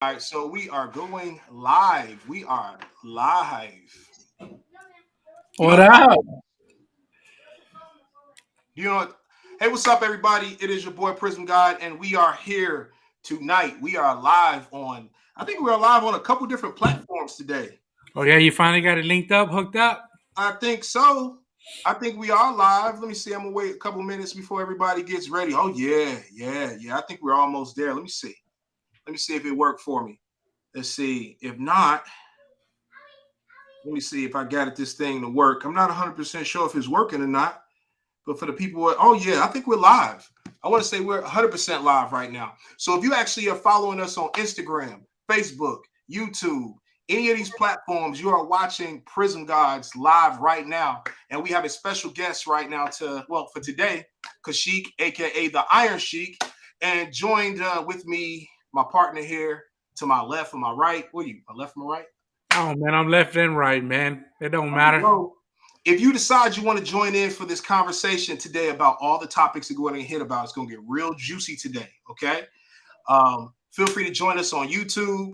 All right, so we are going live. We are live. You know What what time up? it is? You know what? Hey, what's up, everybody? It is your boy Prizm God, and we are here tonight. We are live on, I think we are live on a couple different platforms today. Oh yeah, you finally got it linked up, hooked up. I think so. I think we are live. Let me see. I'm gonna wait a couple minutes before everybody gets ready. Oh yeah. I think we're almost there. Let me see. Let me see if it worked for me. Let's see. If not, let me see if I got it this thing to work. I'm not 100% sure if it's working or not, but for the people, oh yeah, I think we're live. I want to say we're 100% live right now. So if you actually are following us on Instagram, Facebook, YouTube, any of these platforms, you are watching Prism Gods live right now. And we have a special guest right now for today, Kaushik, aka the Iron Sheik, and joined with me, my partner here to my left and my right. What are you, my left and my right? Oh man, I'm left and right, man. It don't There we matter. go. If you decide you want to join in for this conversation today about all the topics that we're going to hit about, it's going to get real juicy today. Okay. Feel free to join us on YouTube,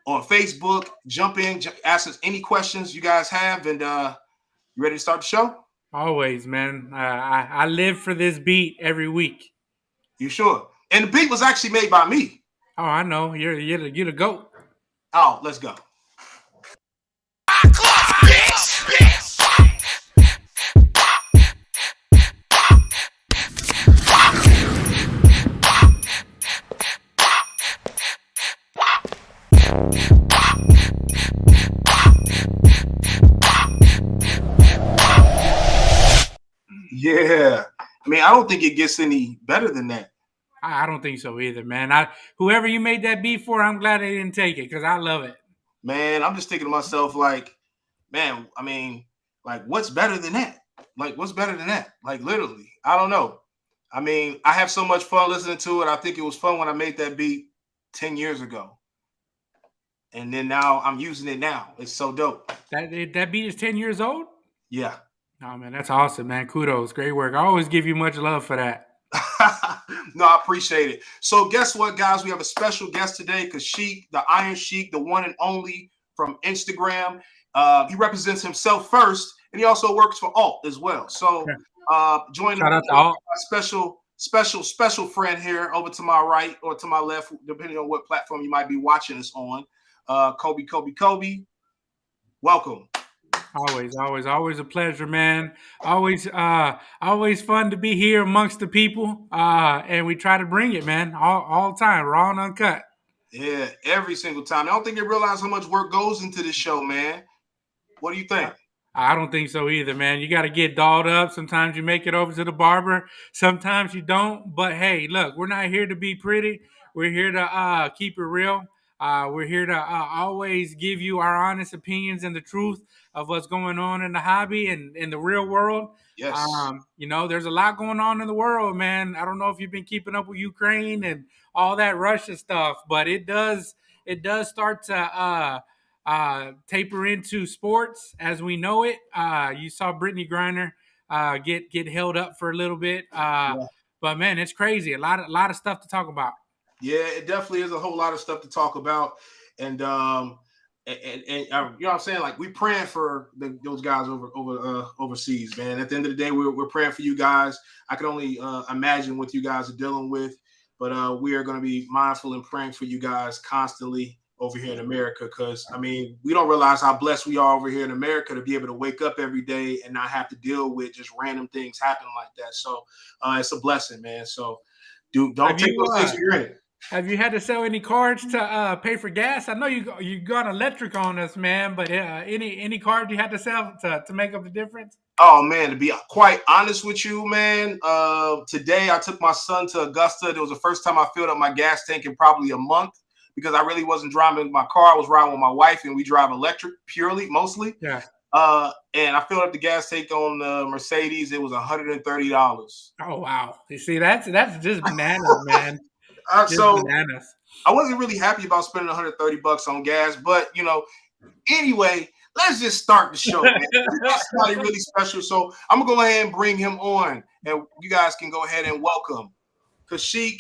on Facebook. Jump in, ask us any questions you guys have, and you ready to start the show? Always, man. I live for this beat every week. You sure? And the beat was actually made by me. Oh, I know. You're the goat. Oh, let's go. Yeah. I mean, I don't think it gets any better than that. I don't think so either, man. Whoever you made that beat for, I'm glad they didn't take it because I love it. Man, I'm just thinking to myself, like, man, I mean, like, what's better than that? Like, what's better than that? Like, literally, I don't know. I mean, I have so much fun listening to it. I think it was fun when I made that beat 10 years ago. And then now I'm using it now. It's so dope. That beat is 10 years old. Yeah. Oh man, that's awesome, man. Kudos, great work. I always give you much love for that. No, I appreciate it. So, guess what, guys? We have a special guest today because Sheik, the Iron Sheik, the one and only from Instagram. He represents himself first, and he also works for Alt as well. So, join Shout out to my all. special friend here over to my right or to my left, depending on what platform you might be watching us on. Kobe, welcome. Always a pleasure, man. Always fun to be here amongst the people. And we try to bring it, man, all time, raw and uncut. Yeah, every single time. I don't think they realize how much work goes into this show, man. What do you think? I don't think so either, man. You got to get dolled up. Sometimes you make it over to the barber. Sometimes you don't. But hey, look, we're not here to be pretty. We're here to keep it real. We're here to always give you our honest opinions and the truth of what's going on in the hobby and in the real world. Yes. There's a lot going on in the world, man. I don't know if you've been keeping up with Ukraine and all that Russia stuff, but it does start to taper into sports as we know it. You saw Brittany Griner get held up for a little bit, Yeah. but man, it's crazy. A lot of stuff to talk about. Yeah, it definitely is a whole lot of stuff to talk about, and you know what I'm saying. Like we praying for those guys overseas, man. At the end of the day, we're praying for you guys. I can only imagine what you guys are dealing with, but we are going to be mindful and praying for you guys constantly over here in America. Because I mean, we don't realize how blessed we are over here in America to be able to wake up every day and not have to deal with just random things happening like that. So it's a blessing, man. So don't Have take you those things for granted. have you had to sell any cards to pay for gas? I know you got electric on us, man, but any card you had to sell to make up the difference? Oh man, to be quite honest with you, man, today I took my son to Augusta. It was the first time I filled up my gas tank in probably a month because I really wasn't driving my car. I was riding with my wife, and we drive electric purely, mostly. Yeah. And I filled up the gas tank on the Mercedes. It was $130. Oh wow. You see, that's just bananas, man. Just So bananas. I wasn't really happy about spending $130 on gas, but anyway, let's just start the show, man. We got somebody really special, so I'm gonna go ahead and bring him on, and you guys can go ahead and welcome Kaushik.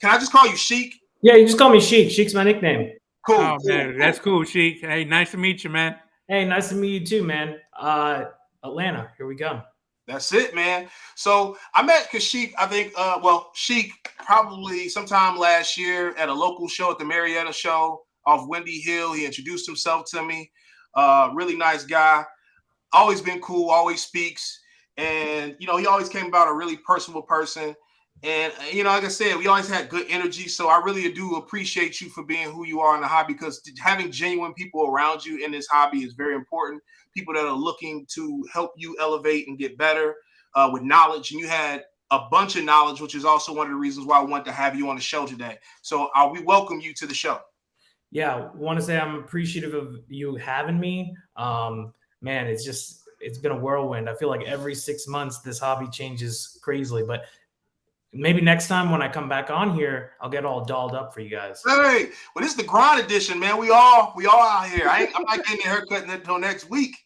Can I just call you Sheik? Yeah, you just call me Sheik. Sheik's my nickname. Cool, Oh cool, man, cool. that's cool, Sheik. Hey, nice to meet you, man. Hey, nice to meet you too, man. Atlanta, here we go. That's it, man. So I met Kaushik, I think, Sheik probably sometime last year at a local show at the Marietta show off Windy Hill. He introduced himself to me. Really nice guy. Always been cool, always speaks. And, he always came about a really personable person. And, like I said, we always had good energy. So I really do appreciate you for being who you are in the hobby, because having genuine people around you in this hobby is very important. People that are looking to help you elevate and get better with knowledge. And you had a bunch of knowledge, which is also one of the reasons why I wanted to have you on the show today. So we welcome you to the show. Yeah, want to say I'm appreciative of you having me. Man, it's been a whirlwind. I feel like every 6 months this hobby changes crazily, but maybe next time when I come back on here, I'll get all dolled up for you guys. Hey, well, this is the grind edition, man. We all out here. I'm not getting a haircut until next week.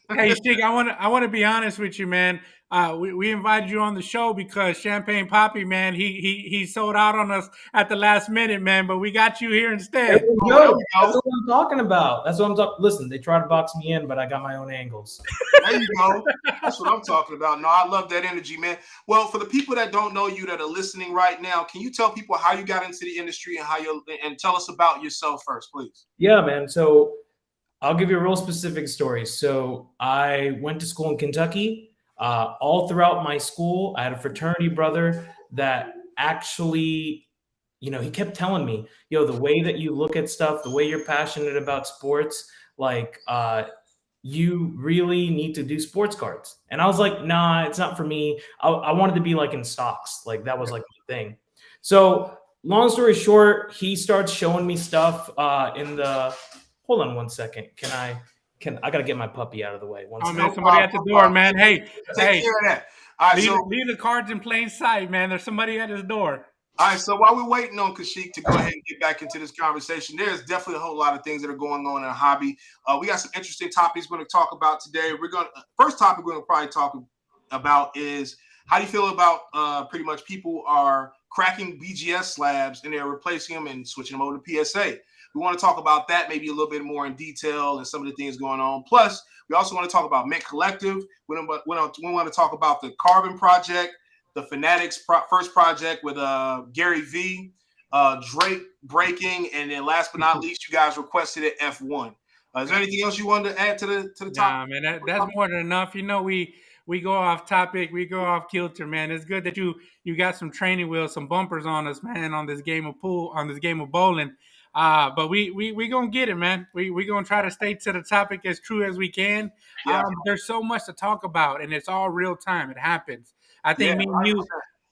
Hey, Sheik, I want to be honest with you, man. We invited you on the show because Champagne Poppy, man, he sold out on us at the last minute, man. But we got you here There instead. we Oh, there go. we That's go. what I'm talking about. That's what I'm talking. Listen, they try to box me in, but I got my own angles. There you go. That's what I'm talking about. No, I love that energy, man. Well, for the people that don't know you that are listening right now, can you tell people how you got into the industry and tell us about yourself first, please? Yeah, man. So I'll give you a real specific story. So I went to school in Kentucky. All throughout my school, I had a fraternity brother that actually, he kept telling me, the way that you look at stuff, the way you're passionate about sports, like you really need to do sports cards. And I was like, nah, it's not for me. I wanted to be like in stocks. Like that was like my thing. So long story short, he starts showing me stuff in the, hold on one second. I gotta get my puppy out of the way. One Oh second. man, No somebody problem. at the No door, problem. man. Hey, Take hey, care of that. All right, so leave the cards in plain sight, man. There's somebody at his door. while we're waiting on Kaushik to go ahead and get back into this conversation, there's definitely a whole lot of things that are going on in a hobby. We got some interesting topics we're going to talk about today. First topic we're going to probably talk about is how do you feel about pretty much people are cracking BGS slabs and they're replacing them and switching them over to PSA. We want to talk about that maybe a little bit more in detail and some of the things going on. Plus, we also want to talk about Mint Collective. We want to talk about the Carbon Project, the Fanatics first project with Gary V, Drake breaking, and then last but not least, you guys requested it F1. Is there anything else you wanted to add to the topic? Nah, man, that's more than enough. We go off topic, we go off kilter, man. It's good that you got some training wheels, some bumpers on us, man, on this game of pool, on this game of bowling. But we gonna get it, man. We gonna try to stay to the topic as true as we can. Yeah, There's so much to talk about, and it's all real time. It happens. I yeah, think me and you.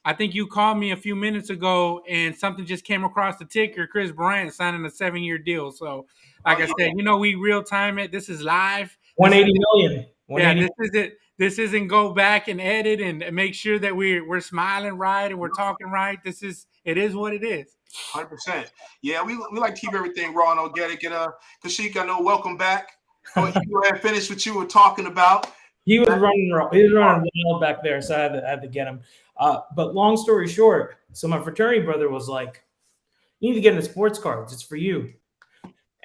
I think you called me a few minutes ago, and something just came across the ticker. Chris Bryant signing a 7-year deal. So, like oh, I yeah. said, we real time it. This is live. This 180 is million. yeah. 180. This isn't. This isn't go back and edit and make sure that we're smiling right and we're talking right. It is what it is. 100%. Yeah, we like to keep everything raw and organic. And Kaushik, I know, welcome back. Go ahead and finish what you were talking about. He was running wild back there, so I had to get him. But long story short, so my fraternity brother was like, "You need to get into sports cards. It's for you."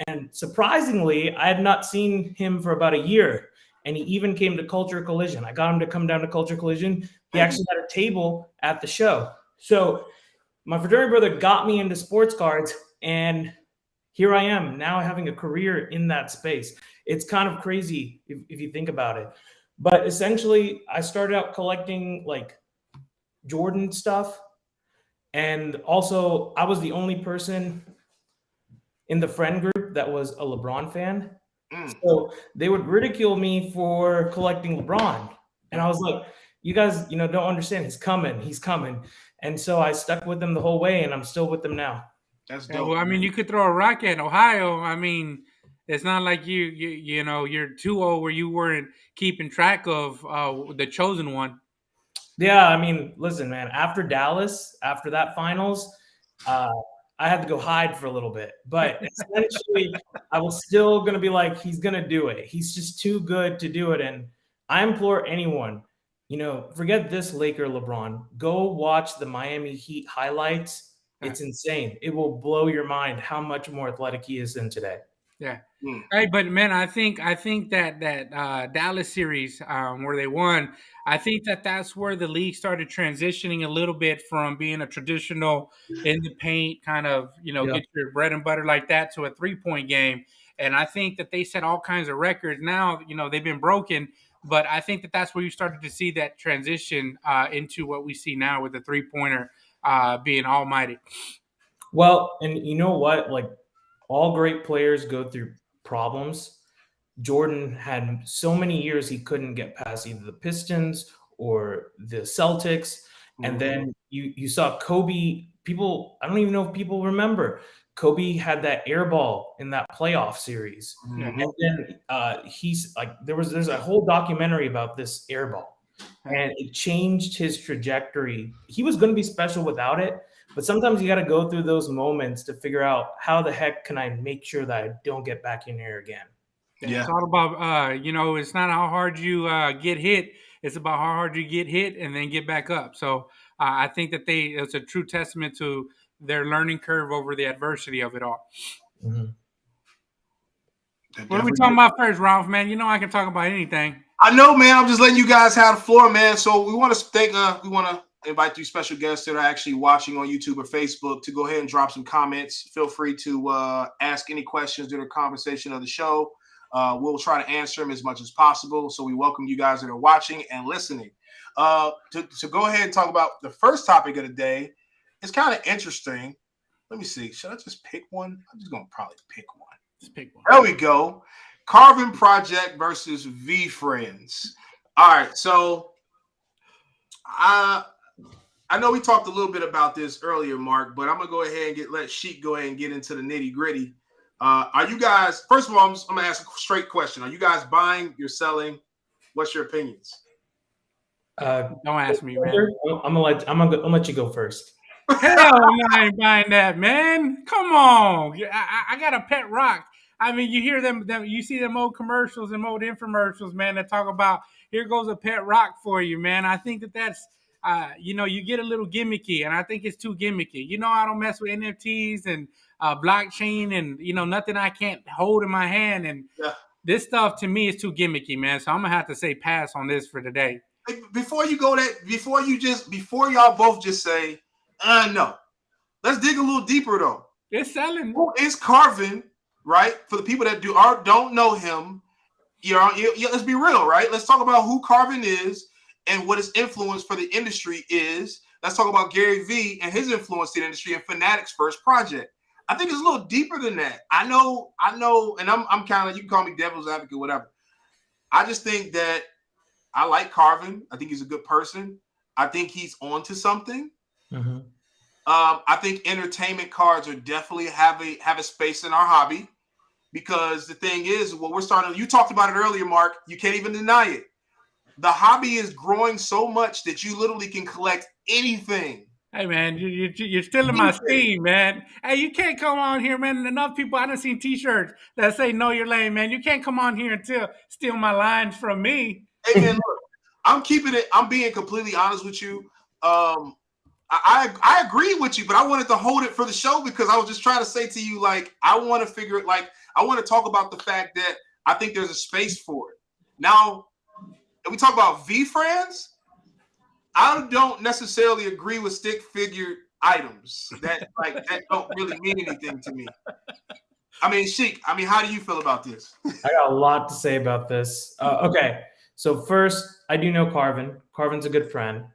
And surprisingly, I had not seen him for about a year, and he even came to Culture Collision. I got him to come down to Culture Collision. He actually had a table at the show. So my fraternity brother got me into sports cards, and here I am now having a career in that space. It's kind of crazy if you think about it. But essentially, I started out collecting like Jordan stuff. And also, I was the only person in the friend group that was a LeBron fan. So they would ridicule me for collecting LeBron. And I was like, you guys, don't understand. He's coming. He's coming. And so I stuck with them the whole way, and I'm still with them now. That's Yeah, dope. well, I mean, you could throw a rock at Ohio. I mean, it's not like you're too old where you weren't keeping track of the chosen one. Yeah, I mean, listen, man, after Dallas, after that finals, I had to go hide for a little bit. But essentially, I was still going to be like, he's going to do it. He's just too good to do it. And I implore anyone, forget this Laker LeBron. Go watch the Miami Heat highlights It's insane. It will blow your mind how much more athletic he is than today. Yeah. Hey, but man, I think that Dallas series where they won, I think that's where the league started transitioning a little bit from being a traditional in the paint kind of get your bread and butter like that to a 3-point game, and I think that they set all kinds of records. Now they've been broken, but I think that's where you started to see that transition into what we see now with the 3-pointer being almighty. Well, and you know what? Like all great players go through problems. Jordan had so many years he couldn't get past either the Pistons or the Celtics. And then you saw Kobe. People, I don't even know if people remember. Kobe had that air ball in that playoff series. And then he's like, there's a whole documentary about this air ball. And it changed his trajectory. He was going to be special without it. But sometimes you got to go through those moments to figure out how the heck can I make sure that I don't get back in here again. Yeah. It's all about, it's not how hard you get hit. It's about how hard you get hit and then get back up. So I think that it's a true testament to their learning curve over the adversity of it all. Mm-hmm. What are we talking about first, Ralph, man? You know I can talk about anything. I know, man. I'm just letting you guys have the floor, man. So we want to invite you special guests that are actually watching on YouTube or Facebook to go ahead and drop some comments. Feel free to ask any questions during the conversation of the show. We'll try to answer them as much as possible. So we welcome you guys that are watching and listening. To go ahead and talk about the first topic of the day. It's kind of interesting. Let me see. Should I just pick one? I'm just going to probably pick one. Just pick one. There we go. Carbon Project versus V-Friends. All right. So I know we talked a little bit about this earlier, Mark, but I'm going to go ahead and let Sheik go ahead and get into the nitty-gritty. Are you guys, first of all, I'm going to ask a straight question. Are you guys buying? You're selling? What's your opinions? Don't ask me, man. I'm gonna let you go first. Hell no, I ain't buying that, man. Come on. I got a pet rock. I mean, you hear them, you see them old commercials and old infomercials, man, that talk about, here goes a pet rock for you, man. I think that's, you get a little gimmicky, and I think it's too gimmicky. I don't mess with NFTs and blockchain and, nothing I can't hold in my hand. And this stuff, to me, is too gimmicky, man. So I'm going to have to say pass on this for today. Before y'all both just say, no. Let's dig a little deeper, though. It's selling. Who is Carvin, right? For the people that don't know him, let's be real, right? Let's talk about who Carvin is and what his influence for the industry is. Let's talk about Gary Vee and his influence to the industry and Fanatic's first project. I think it's a little deeper than that. I know, and I'm kind of, you can call me devil's advocate, whatever. I just think that I like Carvin. I think he's a good person. I think he's onto something. Mm-hmm. I think entertainment cards are definitely have a space in our hobby, because the thing is, what we're starting. You talked about it earlier, Mark. You can't even deny it. The hobby is growing so much that you literally can collect anything. Hey, man, you're stealing my steam, man. Hey, you can't come on here, man. Enough people, I done seen T-shirts that say, "Know your lane," man. You can't come on here and steal my lines from me. Hey, man, look, I'm being completely honest with you. I agree with you, but I wanted to hold it for the show because I was just trying to say to you, like, I want to talk about the fact that I think there's a space for it. Now, if we talk about V-Friends, I don't necessarily agree with stick figure items that don't really mean anything to me. I mean, Sheik, how do you feel about this? I got a lot to say about this. Okay, so first, I do know Carvin. Carvin's a good friend.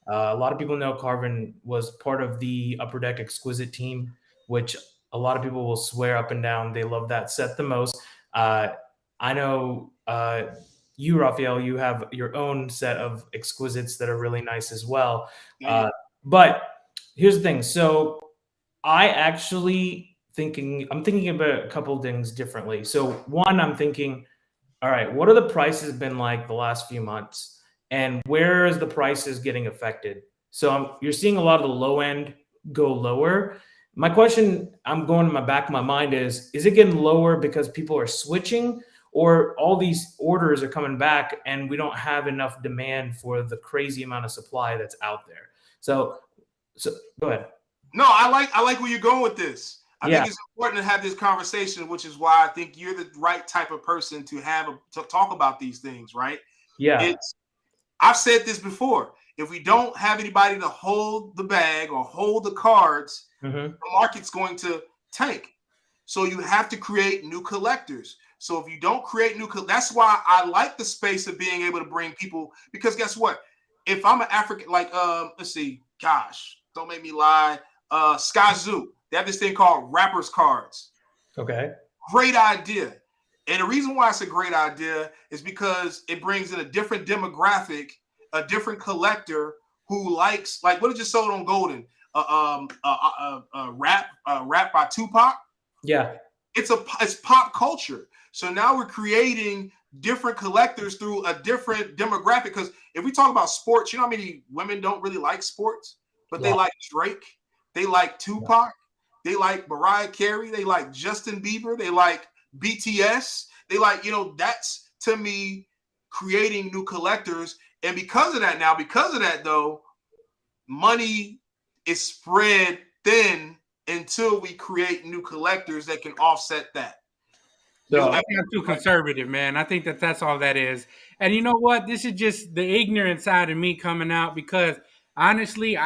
A lot of people know Carvin was part of the Upper Deck Exquisite team, which a lot of people will swear up and down they love that set the most. I know you, Raphael, you have your own set of Exquisites that are really nice as well. But here's the thing. So I'm thinking about a couple of things differently. So one, I'm thinking, all right, what are the prices been like the last few months? And where is the prices getting affected? So you're seeing a lot of the low end go lower. My question I'm going in the back of my mind is it getting lower because people are switching, or all these orders are coming back and we don't have enough demand for the crazy amount of supply that's out there? So go ahead. No, I like where you're going with this. I Yeah. think it's important to have this conversation, which is why I think you're the right type of person to to talk about these things, right? Yeah. It's I've said this before. If we don't have anybody to hold the bag or hold the cards, Mm-hmm. the market's going to tank. So you have to create new collectors. So if you don't create that's why I like the space of being able to bring people, because guess what? If I'm an African, like let's see, gosh, don't make me lie. Sky Zoo, they have this thing called rappers cards. Okay. Great idea. And the reason why it's a great idea is because it brings in a different demographic, a different collector who likes, like what it just sold on Golden, rap by Tupac. Yeah. It's pop culture. So now we're creating different collectors through a different demographic. Because if we talk about sports, you know how many women don't really like sports, but they like Drake, they like Tupac, they like Mariah Carey, they like Justin Bieber, they like BTS, they like, that's to me creating new collectors. And because of that though, money is spread thin until we create new collectors that can offset that. So I think I'm too conservative, man. I think that's all that is. And you know what? This is just the ignorant side of me coming out because honestly,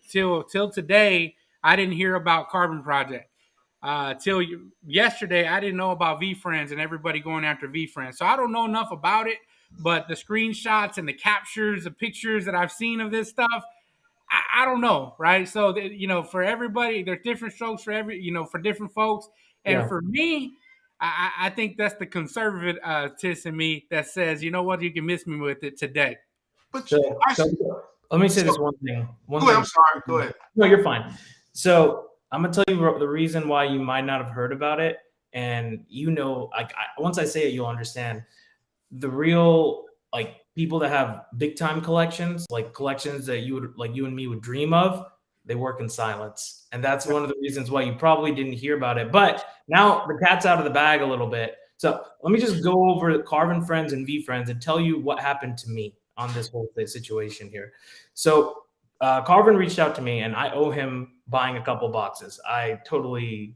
till today, I didn't hear about Carbon Project. Till yesterday, I didn't know about V Friends and everybody going after V Friends. So I don't know enough about it. But the screenshots and the captures, the pictures that I've seen of this stuff, I don't know, right? So for everybody, there's different strokes for for different folks. And for me, I think that's the conservative in me that says, you know what, you can miss me with it today. But So let me say this one thing. Go ahead, I'm sorry. Go ahead. No, you're fine. So I'm gonna tell you the reason why you might not have heard about it, and once I say it, you'll understand. The real people that have big time collections, like collections that you and me would dream of, they work in silence, and that's one of the reasons why you probably didn't hear about it. But now the cat's out of the bag a little bit. So let me just go over Carvin Friends and V Friends and tell you what happened to me on this whole situation here. So Carvin reached out to me, and I owe him buying a couple boxes. I totally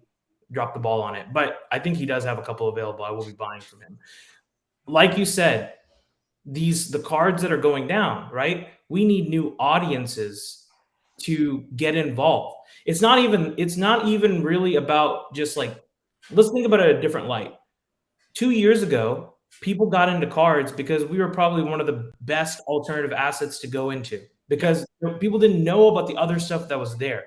dropped the ball on it, but I think he does have a couple available. I will be buying from him. Like you said, the cards that are going down, right? We need new audiences to get involved. It's not even really about just let's think about it a different light. 2 years ago, people got into cards because we were probably one of the best alternative assets to go into because people didn't know about the other stuff that was there.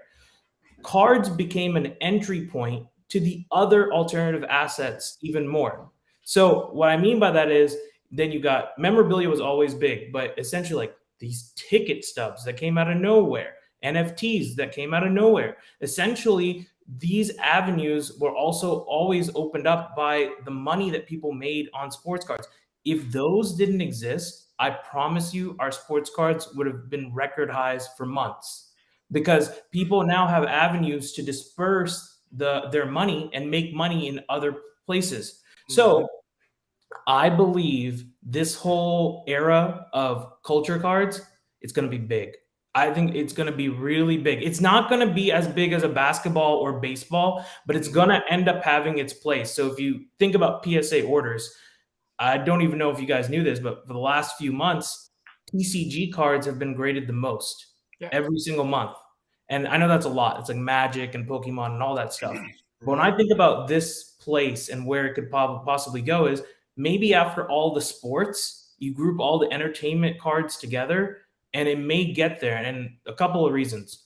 Cards became an entry point to the other alternative assets even more. So what I mean by that is then you got memorabilia was always big, but essentially these ticket stubs that came out of nowhere, NFTs that came out of nowhere. Essentially, these avenues were also always opened up by the money that people made on sports cards. If those didn't exist, I promise you our sports cards would have been record highs for months because people now have avenues to disperse their money and make money in other places. So I believe this whole era of culture cards, it's going to be big. I think it's going to be really big. It's not going to be as big as a basketball or baseball, but it's going to end up having its place. So if you think about PSA orders, I don't even know if you guys knew this, but for the last few months, TCG cards have been graded the most every single month. And I know that's a lot. It's like Magic and Pokemon and all that stuff. But when I think about this place and where it could possibly go is maybe after all the sports, you group all the entertainment cards together and it may get there. And a couple of reasons.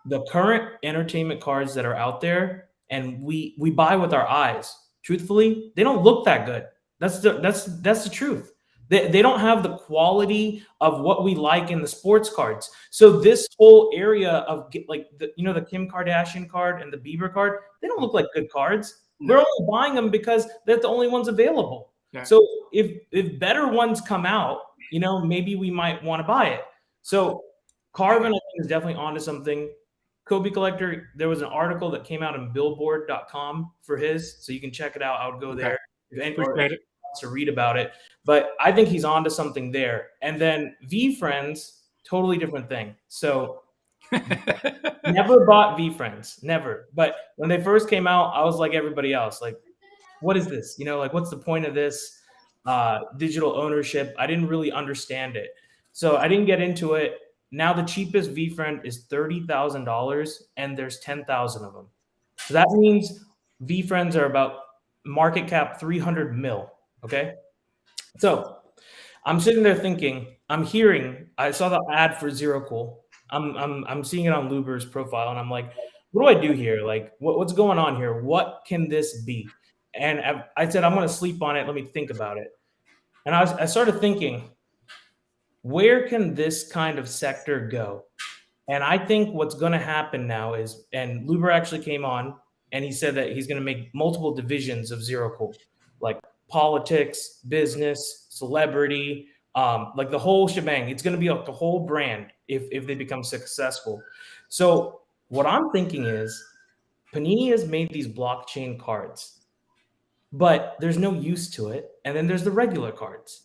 The current entertainment cards that are out there and we buy with our eyes, truthfully, they don't look that good. That's the truth. They don't have the quality of what we like in the sports cards. So this whole area of the Kim Kardashian card and the Bieber card, they don't look like good cards. We're only buying them because they're the only ones available. Yeah. So if better ones come out, maybe we might want to buy it. So Carvin, I think, is definitely onto something. Kobe Collector, there was an article that came out on billboard.com for his, so you can check it out. I would go there if anyone wants to read about it. But I think he's onto something there. And then V Friends, totally different thing. So Never bought VFriends, never. But when they first came out, I was like everybody else, like, what is this? Like, what's the point of this? Digital ownership. I didn't really understand it, so I didn't get into it. Now the cheapest VFriend is $30,000, and there's 10,000 of them. So that means VFriends are about market cap 300 mil. Okay, so I'm sitting there thinking, I saw the ad for Zero Cool. I'm seeing it on Luber's profile, and I'm like, what do I do here? Like, what's going on here? What can this be? And I said, I'm going to sleep on it. Let me think about it. And I started thinking, where can this kind of sector go? And I think what's going to happen now is, and Luber actually came on and he said that he's going to make multiple divisions of Zero Cool, like politics, business, celebrity, like the whole shebang. It's going to be like the whole brand if they become successful. So what I'm thinking is Panini has made these blockchain cards, but there's no use to it. And then there's the regular cards.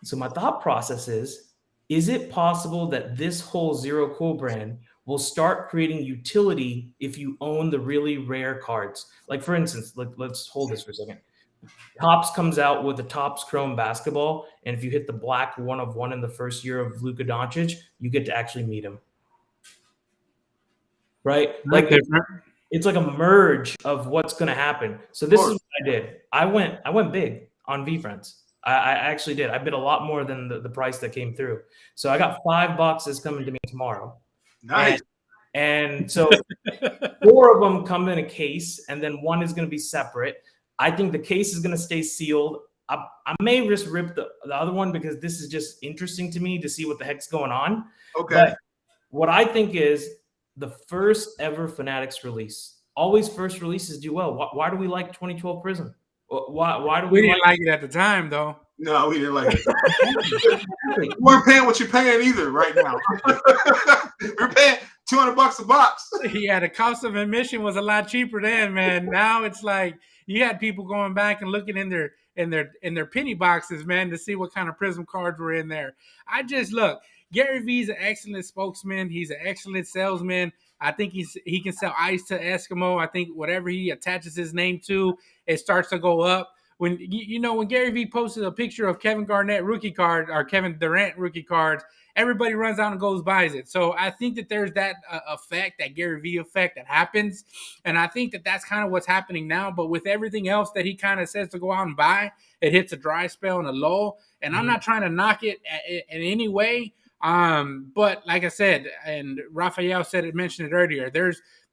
So my thought process is it possible that this whole Zero Cool brand will start creating utility if you own the really rare cards? Like, for instance, let's hold this for a second. Topps comes out with the Topps Chrome basketball, and if you hit the black 1/1 in the first year of Luka Doncic, you get to actually meet him. Right? Like it's like a merge of what's going to happen. So this is what I did. I went big on VFriends. I actually did. I bid a lot more than the price that came through. So I got 5 boxes coming to me tomorrow. Nice. And so 4 of them come in a case, and then 1 is going to be separate. I think the case is going to stay sealed. I may just rip the other one because this is just interesting to me to see what the heck's going on. Okay. But what I think is the first ever Fanatics release. Always first releases do well. Why do we like 2012 Prizm? Why do we didn't like it at the time, though? No, we didn't like it. You weren't paying what you're paying either right now. We're paying $200 a box. Yeah, the cost of admission was a lot cheaper then, man. Now it's like you had people going back and looking in their penny boxes, man, to see what kind of Prizm cards were in there. Look, Gary Vee's an excellent spokesman. He's an excellent salesman. I think he can sell ice to Eskimo. I think whatever he attaches his name to, it starts to go up. When when Gary Vee posted a picture of Kevin Garnett rookie card or Kevin Durant rookie cards, everybody runs out and goes buys it. So I think that there's that effect, that Gary Vee effect that happens, and I think that that's kind of what's happening now. But with everything else that he kind of says to go out and buy, it hits a dry spell and a lull. And I'm not trying to knock it in any way. But like I said, and Raphael mentioned it earlier,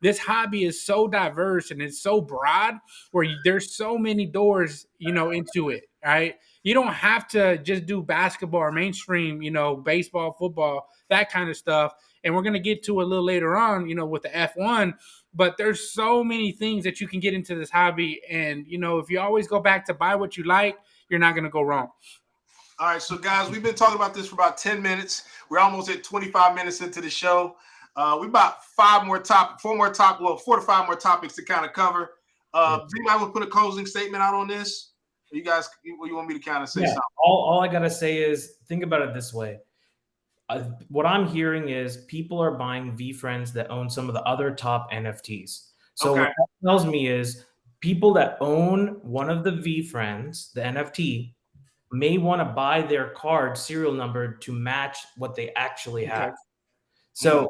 this hobby is so diverse and it's so broad where there's so many doors, into it, right? You don't have to just do basketball or mainstream, baseball, football, that kind of stuff. And we're going to get to a little later on, with the F1, but there's so many things that you can get into this hobby. And, if you always go back to buy what you like, you're not going to go wrong. All right, so guys, we've been talking about this for about 10 minutes. We're almost at 25 minutes into the show. We about 4 to 5 more topics to kind of cover. Do you might want to put a closing statement out on this? You guys, you want me to kind of say something? All I gotta say is think about it this way. What I'm hearing is people are buying VFriends that own some of the other top NFTs. So what that tells me is people that own one of the VFriends, the NFT, may want to buy their card serial number to match what they actually have. So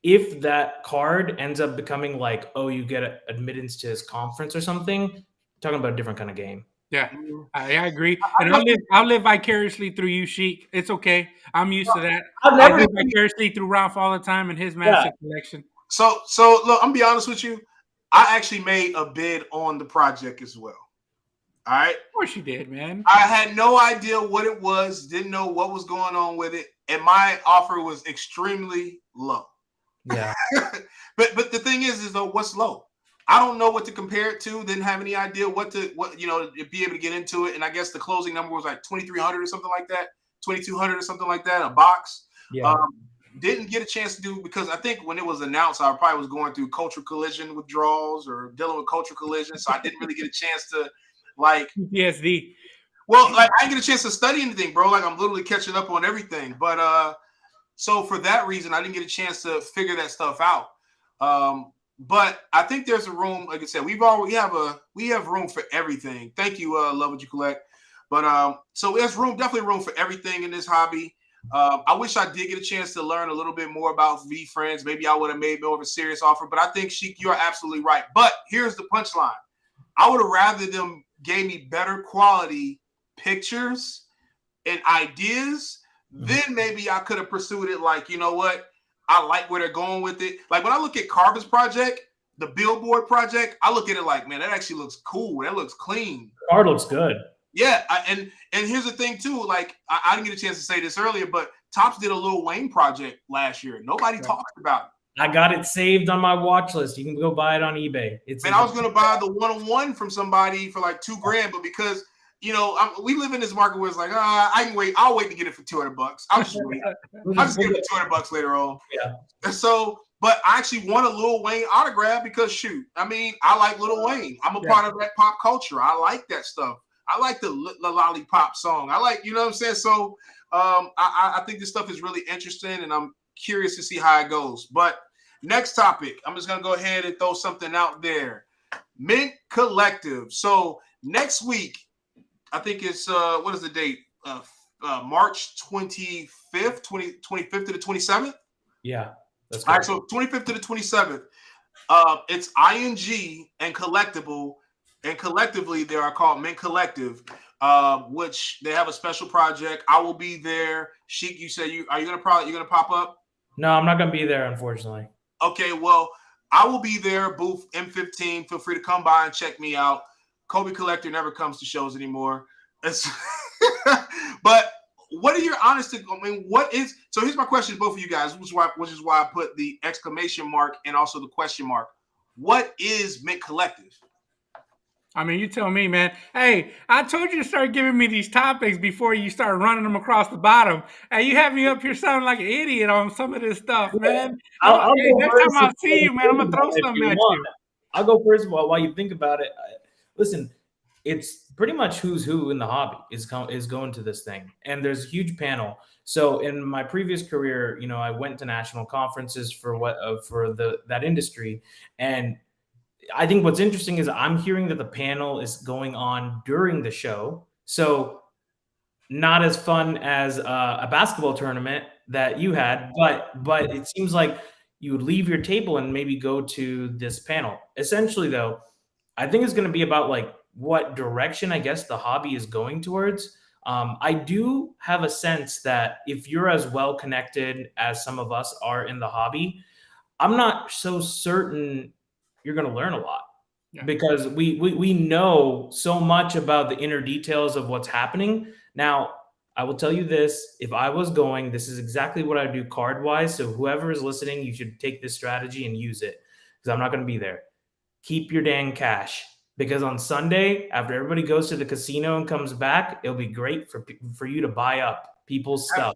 if that card ends up becoming like, oh, you get admittance to his conference or something, talking about a different kind of game. Yeah, I agree. And I'll live vicariously through you, Sheik. It's okay. I'm used to that. I live vicariously through Ralph all the time and his massive collection. So look, I'm gonna be honest with you. I actually made a bid on the project as well. All right. Of course you did, man. I had no idea what it was, didn't know what was going on with it, and my offer was extremely low. Yeah. but the thing is though, what's low? I don't know what to compare it to. Didn't have any idea what to be able to get into it. And I guess the closing number was like 2,300 or something like that, 2,200 or something like that, a box. Yeah. Didn't get a chance to do because I think when it was announced, I probably was going through culture collision withdrawals or dealing with culture collision, so I didn't really get a chance to PTSD. Well, I didn't get a chance to study anything, bro. Like I'm literally catching up on everything. But So for that reason, I didn't get a chance to figure that stuff out. But I think there's a room. Like I said, we have room for everything. Thank you, love what you collect. But so there's definitely room for everything in this hobby. I wish I did get a chance to learn a little bit more about VeeFriends. Maybe I would have made more of a serious offer. But I think Sheik, you are absolutely right. But here's the punchline: I would have rather them gave me better quality pictures and ideas. Then maybe I could have pursued it. Like, you know what? I like where they're going with it. Like when I look at Carver's project, the billboard project, I look at it like, man, that actually looks cool. That looks clean. The card looks good. Yeah, and here's the thing too. Like I didn't get a chance to say this earlier, but Topps did a Lil Wayne project last year. Nobody talked about it. I got it saved on my watch list. You can go buy it on eBay. I was gonna buy the 1-on-1 from somebody for like $2,000, but because we live in this market where it's like, I can wait. I'll wait to get it for $200. I'll just wait. I'll just get it for $200 later on. Yeah. So, but I actually want a Lil Wayne autograph because shoot, I mean, I like Lil Wayne. I'm a part of that pop culture. I like that stuff. I like the Lollipop song. I like, you know what I'm saying? So I think this stuff is really interesting, and I'm curious to see how it goes. But next topic, I'm just gonna go ahead and throw something out there. Mint Collective. So next week, I think it's what is the date? March 25th, 25th to the 27th. Yeah. All right, so 25th to the 27th. It's ING and Collectible. And collectively, they are called Mint Collective, which they have a special project. I will be there. Sheik, you say you're gonna pop up? No, I'm not gonna be there, unfortunately. Okay, well, I will be there. Booth M15. Feel free to come by and check me out. Kobe Collector never comes to shows anymore. But what are your honest? I mean, so here's my question to both of you guys, which is why I put the exclamation mark and also the question mark. What is Mint Collective? I mean, you tell me, man. Hey, I told you to start giving me these topics before you start running them across the bottom. Hey, you have me up here sounding like an idiot on some of this stuff, man. Next time I see you, man, I'm going to throw something at you. I'll go first of all while you think about it. Listen, it's pretty much who's who in the hobby is going to this thing. And there's a huge panel. So in my previous career, I went to national conferences for that industry. And I think what's interesting is I'm hearing that the panel is going on during the show. So not as fun as a basketball tournament that you had, but it seems like you would leave your table and maybe go to this panel. Essentially, though, I think it's going to be about like what direction, I guess, the hobby is going towards. I do have a sense that if you're as well connected as some of us are in the hobby, I'm not so certain you're going to learn a lot because we know so much about the inner details of what's happening. Now, I will tell you this, if I was going, this is exactly what I do card wise. So whoever is listening, you should take this strategy and use it because I'm not going to be there. Keep your dang cash because on Sunday, after everybody goes to the casino and comes back, it'll be great for you to buy up people's stuff.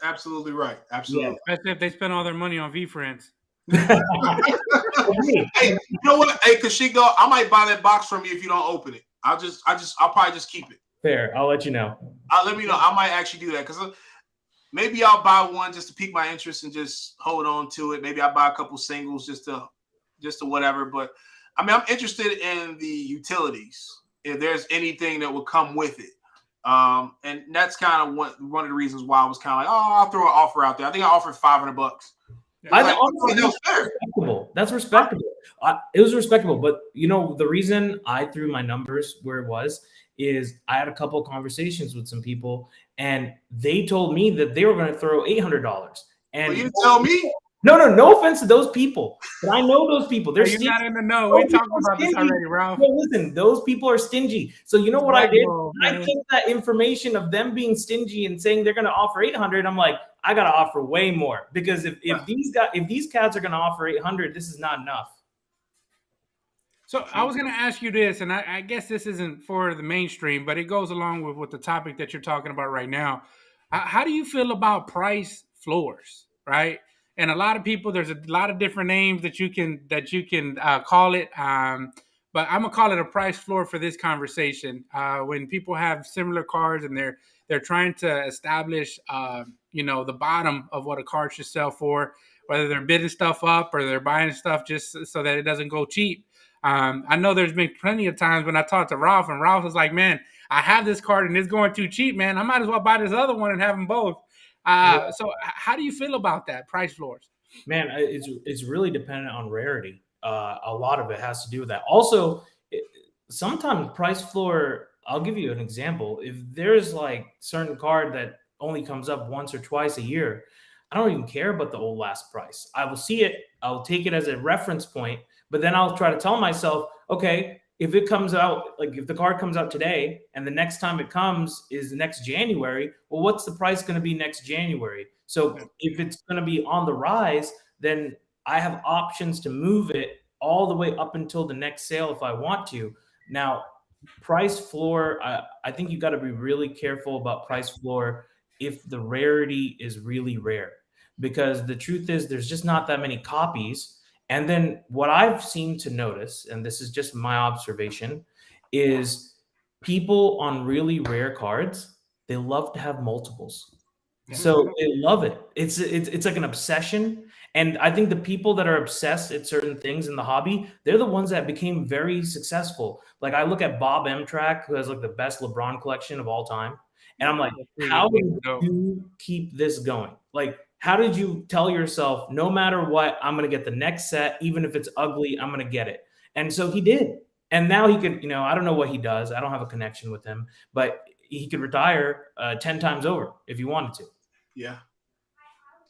Absolutely right. Absolutely. Yeah. Especially if they spend all their money on VeeFriends. Hey, you know what? Hey, Kaushik, I might buy that box from you if you don't open it. I'll probably just keep it. Fair. I'll let you know. Let me know. I might actually do that because maybe I'll buy one just to pique my interest and just hold on to it. Maybe I'll buy a couple singles just to whatever. But I mean, I'm interested in the utilities. If there's anything that would come with it. And that's kind of one of the reasons why I was kind of like, I'll throw an offer out there. I think I offered $500. That's respectable. It was respectable, but the reason I threw my numbers where it was is I had a couple of conversations with some people, and they told me that they were going to throw $800. And you didn't tell me. No offense to those people, but I know those people. They're You're not in the know. We talked about this already, Ralph. No, listen, those people are stingy. So you know what I did? I took that information of them being stingy and saying they're going to offer $800. I'm like, I got to offer way more because if these cats are going to offer $800, this is not enough. So I was going to ask you this, and I guess this isn't for the mainstream, but it goes along with the topic that you're talking about right now. How do you feel about price floors, right? And a lot of people, there's a lot of different names that you can call it. but I'm gonna call it a price floor for this conversation. When people have similar cards and they're trying to establish, the bottom of what a card should sell for, whether they're bidding stuff up or they're buying stuff just so that it doesn't go cheap. I know there's been plenty of times when I talked to Ralph, and Ralph was like, "Man, I have this card and it's going too cheap, man. I might as well buy this other one and have them both." So, how do you feel about that price floors? Man, it's really dependent on rarity. A lot of it has to do with that. Also, sometimes price floor. I'll give you an example. If there's like certain card that only comes up once or twice a year, I don't even care about the old last price. I will see it. I'll take it as a reference point, but then I'll try to tell myself, okay, if it comes out, like if the card comes out today and the next time it comes is next January, well, what's the price going to be next January? So if it's going to be on the rise, then I have options to move it all the way up until the next sale if I want to. Now, price floor, I think you got to be really careful about price floor if the rarity is really rare, because the truth is there's just not that many copies. And then what I've seemed to notice, and this is just my observation, is people on really rare cards, they love to have multiples. So they love it. It's like an obsession. And I think the people that are obsessed at certain things in the hobby, they're the ones that became very successful. Like I look at Bob Emtrack, who has like the best LeBron collection of all time, and I'm like, how did you keep this going? Like, how did you tell yourself, no matter what, I'm gonna get the next set, even if it's ugly, I'm gonna get it? And so he did. And now he could, I don't know what he does. I don't have a connection with him, but he could retire 10 times over if he wanted to. Yeah.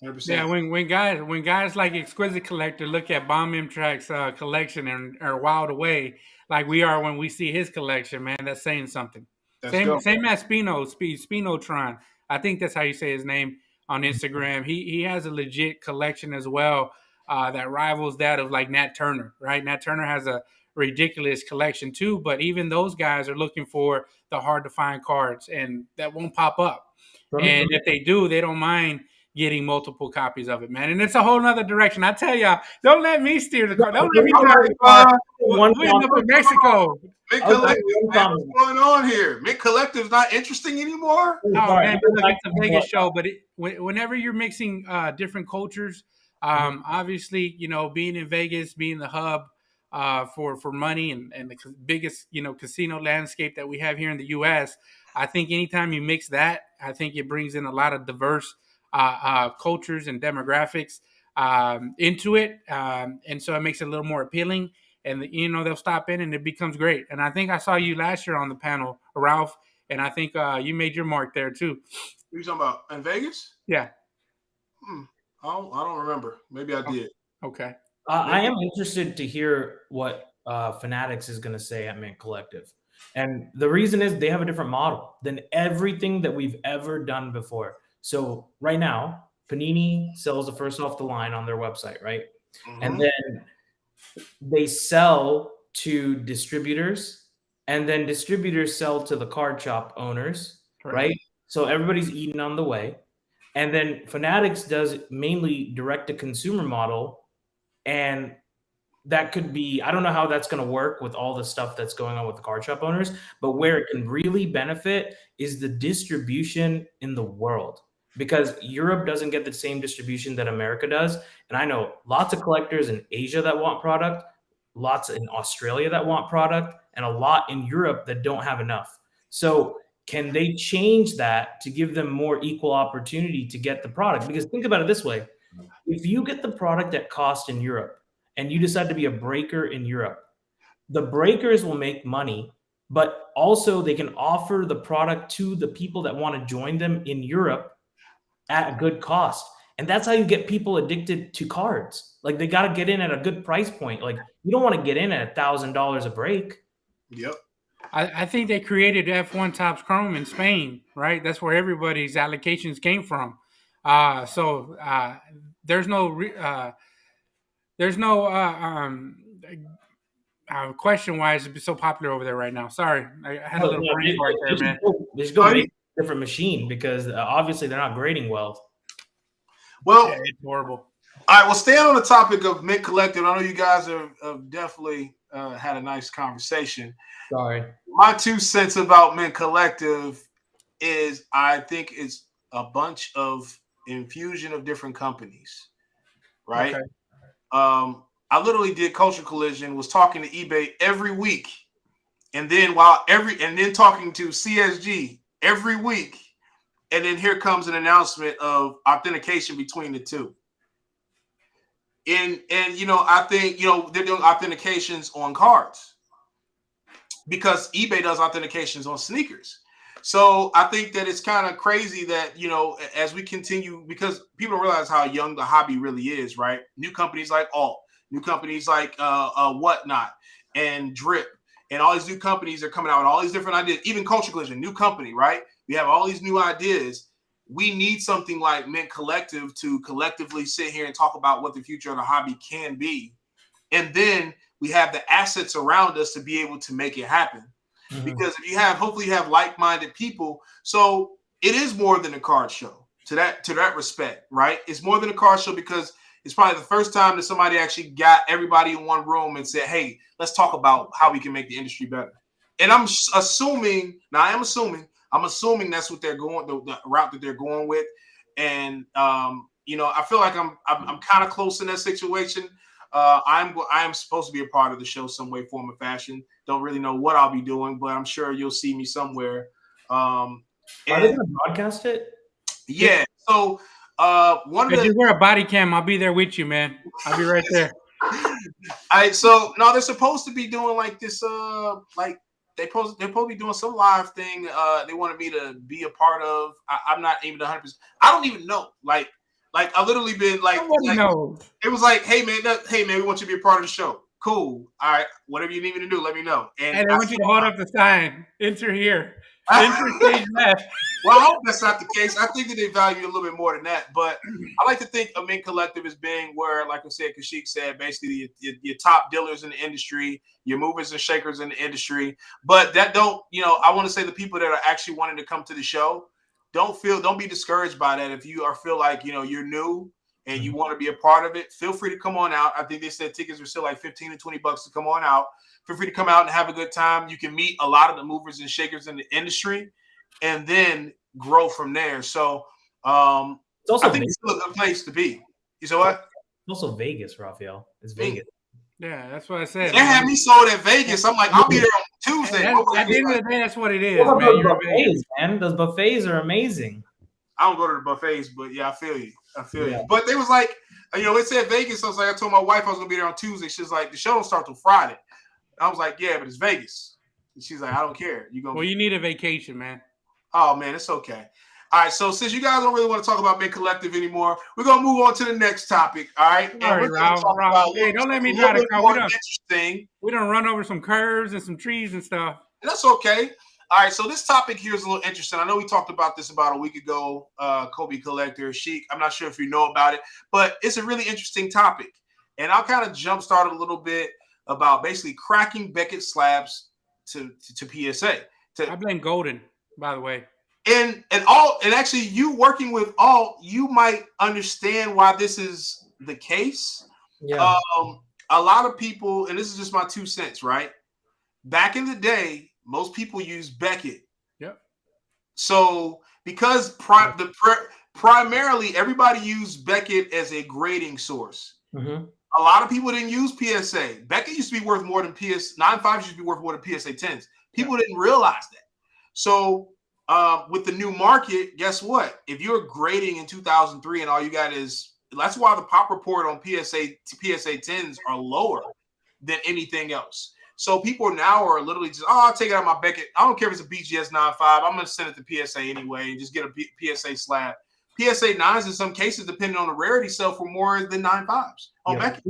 100%. Yeah, when guys like Exquisite Collector look at Bomb Track's collection and are wild away like we are when we see his collection, man, that's saying something. Same as Spinotron. I think that's how you say his name on Instagram. He has a legit collection as well that rivals that of like Nat Turner, right? Nat Turner has a ridiculous collection too, but even those guys are looking for the hard to find cards and that won't pop up. And if they do, they don't mind getting multiple copies of it, man. And it's a whole nother direction. I tell y'all, don't let me steer the car. Don't let me drive the car. We'll end up in Mexico. Mint Collective, man, what's going on here? Mint Collective's not interesting anymore? Oh, man, look, it's a Vegas show, but whenever you're mixing different cultures, obviously, being in Vegas, being the hub for money and the biggest, casino landscape that we have here in the U.S., I think anytime you mix that, I think it brings in a lot of diverse cultures and demographics into it, and so it makes it a little more appealing. And they'll stop in, and it becomes great. And I think I saw you last year on the panel, Ralph, and I think you made your mark there too. What are you talking about in Vegas? Yeah. I don't remember. Maybe I did. Okay. I am interested to hear what Fanatics is going to say at Mint Collective. And the reason is they have a different model than everything that we've ever done before. So right now, Panini sells the first off the line on their website, right? Mm-hmm. And then they sell to distributors, and then distributors sell to the card shop owners, right? So everybody's eating on the way. And then Fanatics does mainly direct-to-consumer model, and that could be, I don't know how that's going to work with all the stuff that's going on with the card shop owners, but where it can really benefit is the distribution in the world, because Europe doesn't get the same distribution that America does. And I know lots of collectors in Asia that want product, lots in Australia that want product, and a lot in Europe that don't have enough. So can they change that to give them more equal opportunity to get the product? Because think about it this way. If you get the product at cost in Europe and you decide to be a breaker in Europe, the breakers will make money, but also they can offer the product to the people that want to join them in Europe at a good cost. And that's how you get people addicted to cards. Like they got to get in at a good price point. Like you don't want to get in at $1,000 a break. Yep. I think they created F1 Topps Chrome in Spain, right? That's where everybody's allocations came from. So there's no question why it's so popular over there right now. Sorry, I had a little brain fart there, man. They just go make different machine because obviously they're not grading well. Well, yeah, it's horrible. All right, well, staying on the topic of Mint Collective, I know you guys have definitely had a nice conversation. Sorry. My 2 cents about Mint Collective is I think it's a bunch of infusion of different companies, right? Okay. I literally did Culture Collision, was talking to eBay every week, and then talking to CSG every week, and then here comes an announcement of authentication between the two. And I think they're doing authentications on cards because eBay does authentications on sneakers. So I think that it's kind of crazy that as we continue, because people don't realize how young the hobby really is, right? New companies like Alt, new companies like Whatnot and Drip, and all these new companies are coming out with all these different ideas. Even Culture Collision, new company, right? We have all these new ideas. We need something like Mint Collective to collectively sit here and talk about what the future of the hobby can be. And then we have the assets around us to be able to make it happen. Mm-hmm. Because if hopefully you have like-minded people. So it is more than a card show to that respect, right? It's more than a card show because it's probably the first time that somebody actually got everybody in one room and said, hey, let's talk about how we can make the industry better. And I'm assuming that's what they're going, the route that they're going with. And I feel like I'm kind of close in that situation. I am supposed to be a part of the show some way, form, or fashion. Don't really know what I'll be doing, but I'm sure you'll see me somewhere. Are they going to broadcast it? Yeah. So you wear a body cam, I'll be there with you, man. I'll be right there. So no, they're supposed to be doing like this, like they're supposed to be doing some live thing. They wanted me to be a part of. I'm not even 100%. I don't even know. Like I literally been like it was like, hey man, we want you to be a part of the show. Cool. All right. Whatever you need me to do, let me know. And I want you to hold up the sign. Enter here. Enter stage left. Well, I hope that's not the case. I think that they value a little bit more than that. But I like to think of Mint Collective as being where, like I said, Kaushik said, basically your top dealers in the industry, your movers and shakers in the industry. But that don't, I want to say the people that are actually wanting to come to the show, don't be discouraged by that. If you feel like, you're new and you want to be a part of it, feel free to come on out. I think they said tickets are still like $15 to $20 to come on out. Feel free to come out and have a good time. You can meet a lot of the movers and shakers in the industry and then grow from there. So it's also I think it's still a good place to be. You said what? It's also Vegas, Raphael. It's Vegas. Yeah, that's what I said. They had me sold at Vegas. I'm like, I'll be there on Tuesday. At the end of the day, that's what it is, man. Those buffets, man. Those buffets are amazing. I don't go to the buffets, but yeah, I feel you. But they was like, it said Vegas. So I was like, I told my wife I was gonna be there on Tuesday. She's like, the show don't start till Friday. I was like, yeah, but it's Vegas. And she's like, I don't care. You need a vacation, man. Oh man, it's okay. All right, so since you guys don't really want to talk about Mint Collective anymore, we're gonna move on to the next topic. All right, and we're gonna talk about don't let me try to go. We don't run over some curves and some trees and stuff. That's okay. All right, so this topic here is a little interesting. I know we talked about this about a week ago. Kobe Collector, Sheik. I'm not sure if you know about it, but it's a really interesting topic, and I'll kind of jumpstart a little bit about basically cracking Beckett slabs to PSA. I blame Golden, by the way. And actually, you working with Alt, you might understand why this is the case. Yeah. A lot of people, and this is just my 2 cents, right? Back in the day, most people use Beckett. Yep. So because primarily everybody used Beckett as a grading source. Mm-hmm. A lot of people didn't use PSA. Beckett used to be worth more than 9.5s used to be worth more than PSA 10s. People didn't realize that. So with the new market, guess what? If you're grading in 2003 and all you got that's why the pop report on PSA 10s are lower than anything else. So people now are literally just, I'll take it out of my Beckett. I don't care if it's a BGS 9.5. I'm going to send it to PSA anyway and just get a PSA slab. PSA 9s in some cases, depending on the rarity, sell for more than 9.5s on Beckett.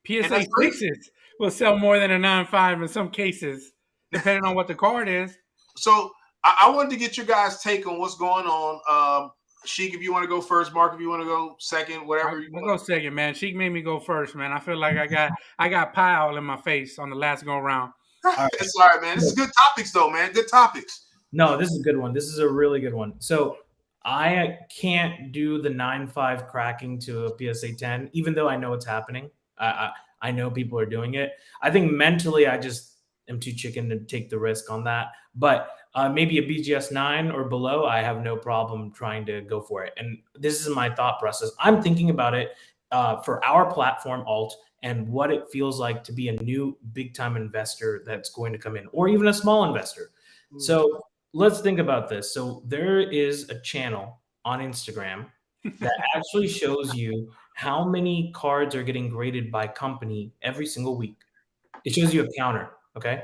PSA 6s will sell more than a 9.5 in some cases, depending on what the card is. So I wanted to get your guys' take on what's going on. Sheik, if you want to go first, Mark, if you want to go second, whatever. I'll go second, man. Sheik made me go first, man. I feel like I got pie all in my face on the last go around. It's all right, man. This is good topics, though, man. Good topics. No, this is a good one. This is a really good one. So I can't do the 9.5 cracking to a PSA 10, even though I know it's happening. I know people are doing it. I think mentally, I just am too chicken to take the risk on that. But maybe a BGS 9 or below, I have no problem trying to go for it. And this is my thought process. I'm thinking about it for our platform, Alt, and what it feels like to be a new big time investor that's going to come in, or even a small investor. So let's think about this. So there is a channel on Instagram that actually shows you how many cards are getting graded by company every single week. It shows you a counter. Okay.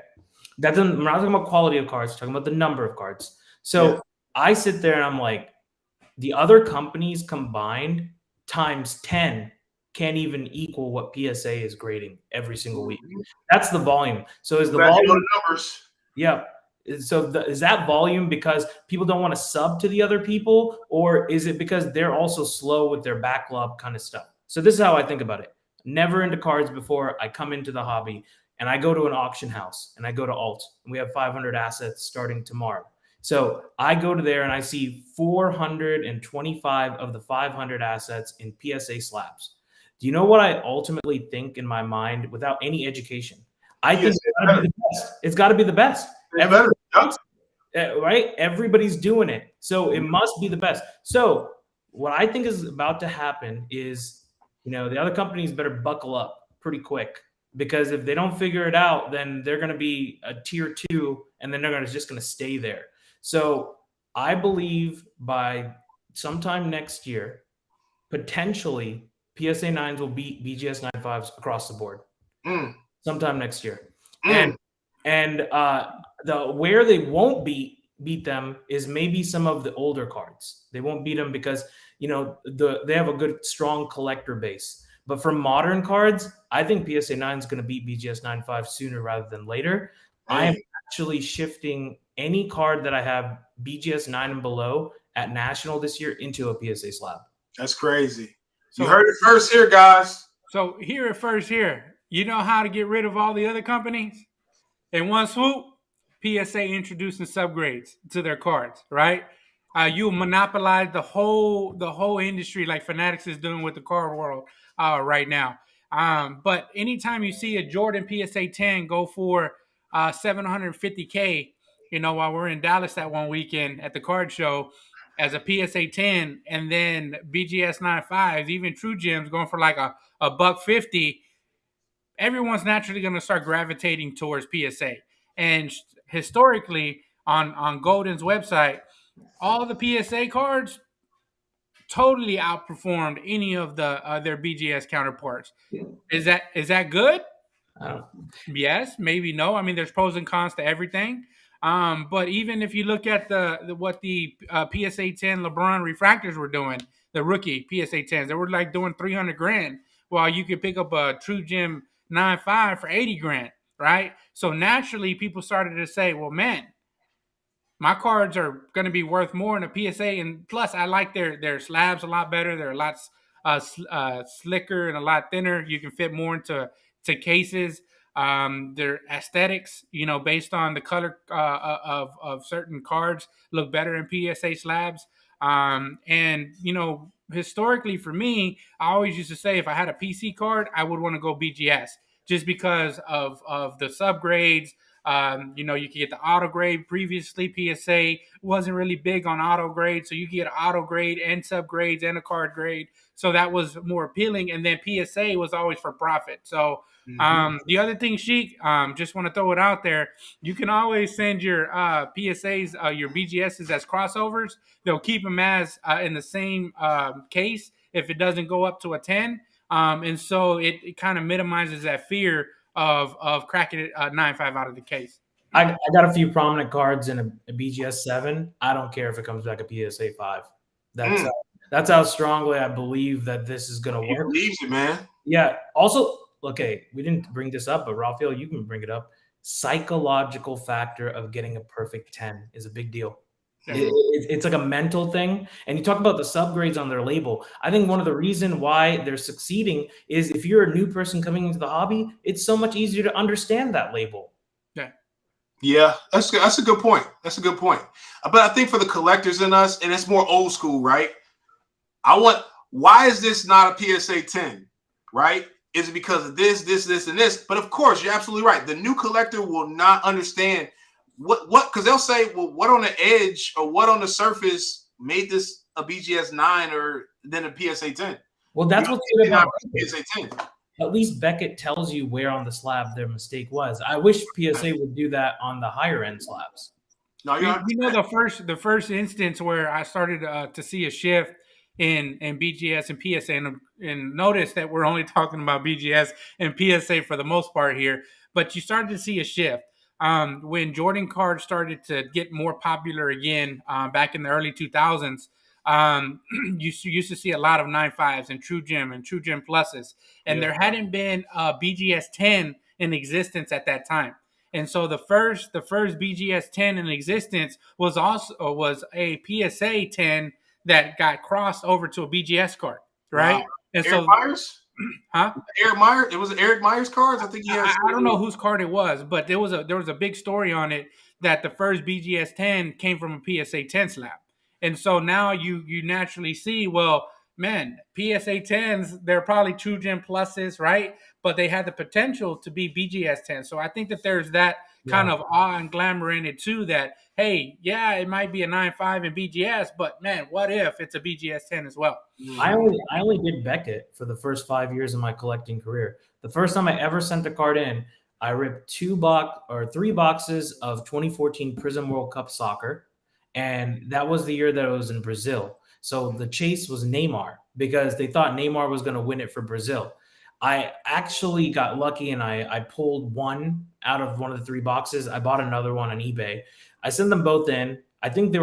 That doesn't, I'm not talking about quality of cards, I'm talking about the number of cards. So I sit there and I'm like, the other companies combined times 10 can't even equal what PSA is grading every single week. That's the volume. So is the volume numbers? Yeah. So is that volume because people don't want to sub to the other people, or is it because they're also slow with their backlog kind of stuff? So this is how I think about it. Never into cards before. I come into the hobby and I go to an auction house and I go to Alt, and we have 500 assets starting tomorrow. So I go to there and I see 425 of the 500 assets in PSA slabs. Do you know what I ultimately think in my mind without any education? I think it's got to be the best. Right? Everybody's doing it. So it must be the best. So what I think is about to happen is, the other companies better buckle up pretty quick, because if they don't figure it out, then they're going to be a tier 2, and then they're just going to stay there. So I believe by sometime next year, potentially PSA 9s will beat BGS 9.5s across the board. Sometime next year. And where they won't beat them is maybe some of the older cards. They won't beat them because they have a good strong collector base. But for modern cards, I think PSA 9 is going to beat BGS 9.5 sooner rather than later. I am actually shifting any card that I have BGS 9 and below at National this year into a PSA slab. That's crazy. So, you heard it first here, guys. So hear it first here. You know how to get rid of all the other companies? In one swoop, PSA introducing subgrades to their cards, right? You monopolize the whole industry like Fanatics is doing with the card world right now. But anytime you see a Jordan PSA 10 go for $750K, while we're in Dallas that one weekend at the card show as a PSA 10, and then BGS 9.5s, even True Gems going for like a $150, everyone's naturally going to start gravitating towards PSA. And historically, on Golden's website, all the PSA cards totally outperformed any of their BGS counterparts. Is that good? Yes, maybe no. I mean, there's pros and cons to everything. But even if you look at what the PSA 10 LeBron refractors were doing, the rookie PSA 10s, they were like doing $300,000, while you could pick up a True Gem 9.5 for $80,000, right? So naturally, people started to say, well, man, my cards are going to be worth more in a PSA, and plus, I like their slabs a lot better. They're a lot slicker and a lot thinner. You can fit more into cases. Their aesthetics, based on the color of certain cards, look better in PSA slabs. And historically for me, I always used to say if I had a PC card, I would want to go BGS just because of the subgrades. You could get the auto grade. Previously, PSA wasn't really big on auto grade, so you could get auto grade and subgrades and a card grade. So that was more appealing. And then PSA was always for profit. So the other thing, Sheik, just want to throw it out there. You can always send your PSAs, your BGSs as crossovers. They'll keep them as in the same case if it doesn't go up to a 10. And so it kind of minimizes that fear of cracking it 9.5 out of the case. I got a few prominent cards in a BGS 7. I don't care if it comes back a PSA 5. That's how strongly I believe that this is going to work. He believes it, man. Yeah. Also, okay, we didn't bring this up, but Rafael, you can bring it up. Psychological factor of getting a perfect 10 is a big deal. It's like a mental thing. And you talk about the subgrades on their label. I think one of the reasons why they're succeeding is if you're a new person coming into the hobby, it's so much easier to understand that label. Yeah. Yeah, that's good. That's a good point. That's a good point. But I think for the collectors in us, and it's more old school, right? I want. Why is this not a PSA 10? Right? Is it because of this, and this? But of course, you're absolutely right. The new collector will not understand what because they'll say, well, what on the edge or what on the surface made this a BGS 9 or then a PSA 10? Well, that's what's good about PSA 10. At least Beckett tells you where on the slab their mistake was. I wish PSA would do that on the higher end slabs. No, You know the first instance where I started to see a shift in BGS and PSA, and notice that we're only talking about BGS and PSA for the most part here, but you started to see a shift when Jordan cards started to get more popular again back in the early 2000s. You used to see a lot of 9.5s and True Gem and True Gem Pluses, and there hadn't been a BGS 10 in existence at that time. And so the first BGS 10 in existence was a PSA 10 that got crossed over to a BGS card, right? Wow. And Eric so, Myers? huh? Eric Myers? It was Eric Myers cards? I think he has. I don't know whose card it was, but there was a big story on it that the first BGS 10 came from a PSA 10 slab. And so now you naturally see, well, man, PSA 10s, they're probably True Gem Pluses, right? But they had the potential to be BGS 10. So I think that there's that kind of awe and glamour in it too, that, hey, yeah, it might be a 9.5 in BGS, but man, what if it's a BGS 10 as well? I only did Beckett for the first 5 years of my collecting career. The first time I ever sent a card in, I ripped 3 boxes of 2014 Prizm World Cup soccer, and that was the year that it was in Brazil. So the chase was Neymar because they thought Neymar was going to win it for Brazil. I actually got lucky and I pulled one out of one of the 3 boxes. I bought another one on eBay. I sent them both in. I think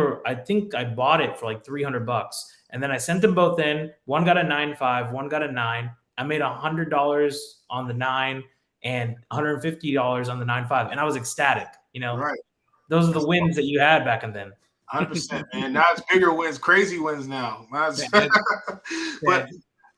I bought it for like $300. And then I sent them both in. One got a 9.5, one got a 9. I made $100 on the 9 and $150 on the 9.5. And I was ecstatic. Right. Those are the wins that you had back then. 100%, man. Now it's bigger wins, crazy wins now. But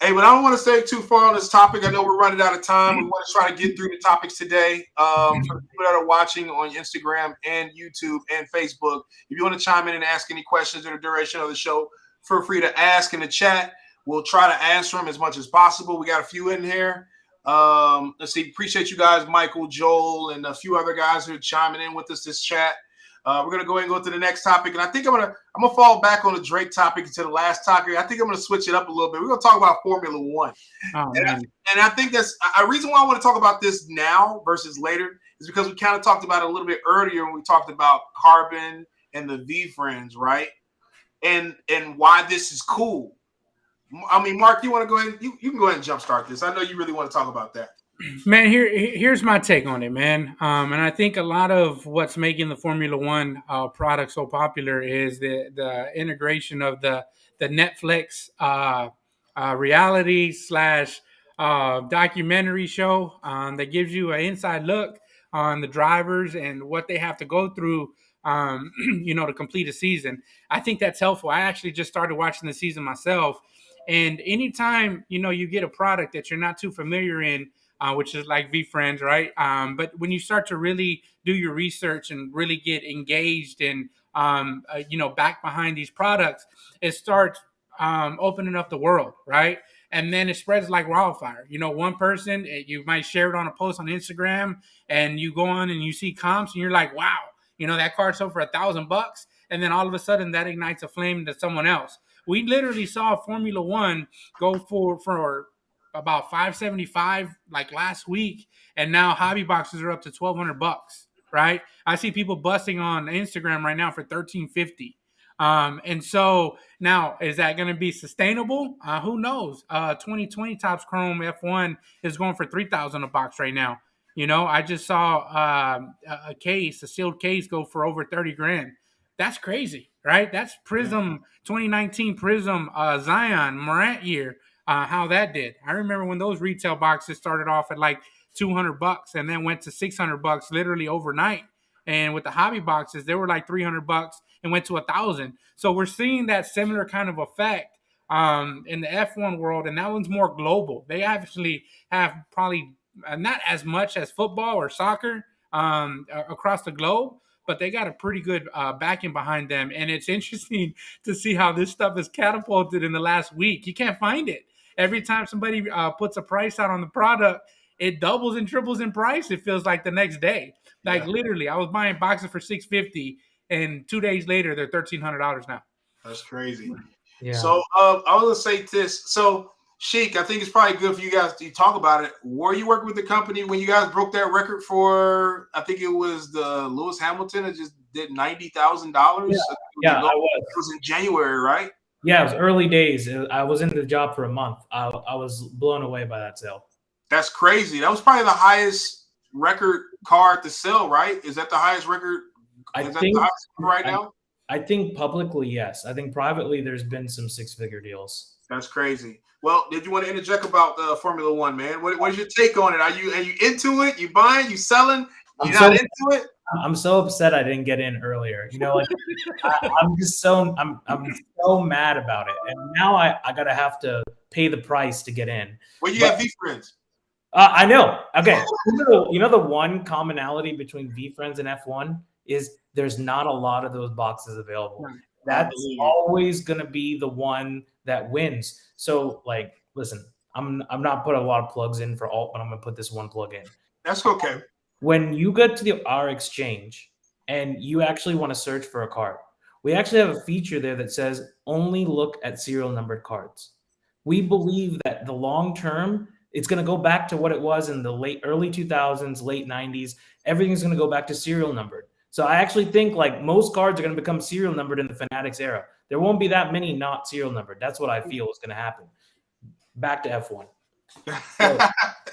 hey, but I don't want to stay too far on this topic. I know we're running out of time. We want to try to get through the topics today. For the people that are watching on Instagram and YouTube and Facebook, if you want to chime in and ask any questions during the duration of the show, feel free to ask in the chat. We'll try to answer them as much as possible. We got a few in here. Let's see. Appreciate you guys, Michael, Joel, and a few other guys who are chiming in with us this chat. We're gonna go ahead and go to the next topic, and I think I'm gonna fall back on the Drake topic to the last topic. I think I'm gonna switch it up a little bit. We're gonna talk about Formula One, and I think that's a reason why I want to talk about this now versus later is because we kind of talked about it a little bit earlier when we talked about Carbon and the V friends, right? And why this is cool. I mean, Mark, you want to go ahead? You can go ahead and jumpstart this. I know you really want to talk about that. Man, here's my take on it, man. And I think a lot of what's making the Formula One product so popular is the integration of the Netflix reality slash documentary show that gives you an inside look on the drivers and what they have to go through, to complete a season. I think that's helpful. I actually just started watching the season myself, and anytime you get a product that you're not too familiar in. Which is like V Friends, right? But when you start to really do your research and really get engaged and back behind these products, it starts opening up the world, right? And then it spreads like wildfire. One person, you might share it on a post on Instagram, and you go on and you see comps, and you're like, wow, that card sold for $1,000, and then all of a sudden that ignites a flame to someone else. We literally saw Formula One go for about $575 like last week, and now hobby boxes are up to $1,200, right? I see people busting on Instagram right now for $1,350. And so now, is that going to be sustainable? Who knows? 2020 Topps Chrome F1 is going for $3,000 a box right now. I just saw a sealed case go for over 30 grand. That's crazy, right? That's Prizm 2019 Prizm Zion Morant year. How that did. I remember when those retail boxes started off at like $200 and then went to $600 literally overnight. And with the hobby boxes, they were like $300 and went to $1,000. So we're seeing that similar kind of effect in the F1 world, and that one's more global. They actually have probably not as much as football or soccer, across the globe, but they got a pretty good backing behind them. And it's interesting to see how this stuff is catapulted in the last week. You can't find it. Every time somebody puts a price out on the product, it doubles and triples in price. It feels like the next day. Like literally, I was buying boxes for $650, and 2 days later, they're $1,300 now. That's crazy. Yeah. So I want to say this. So Sheik, I think it's probably good for you guys to talk about it. Were you working with the company when you guys broke that record for? I think it was the Lewis Hamilton. It just did $90,000. Yeah, I was. It was in January, right? Yeah, it was early days. I was in the job for a month. I was blown away by that sale. That's crazy. That was probably the highest record card to sell, right? Is that the highest record? I Is that think the highest right now? I think publicly, yes. I think privately, there's been some six-figure deals. That's crazy. Well, did you want to interject about the Formula One, man? What is your take on it? Are you into it? You buying? You selling? You're not into it? I'm so upset I didn't get in earlier. You know, like I'm so mad about it, and now I gotta have to pay the price to get in. Well, you have V friends. I know. Okay, you know the one commonality between V Friends and F1 is there's not a lot of those boxes available. Right. That's always going to be the one that wins. So, like, listen, I'm not putting a lot of plugs in for alt, but I'm going to put this one plug in. That's okay. When you get to our exchange and you actually want to search for a card, we actually have a feature there that says only look at serial numbered cards. We believe that the long term, it's going to go back to what it was in the early 2000s, late 90s. Everything's going to go back to serial numbered. So I actually think like most cards are going to become serial numbered in the Fanatics era. There won't be that many not serial numbered. That's what I feel is going to happen. Back to F1.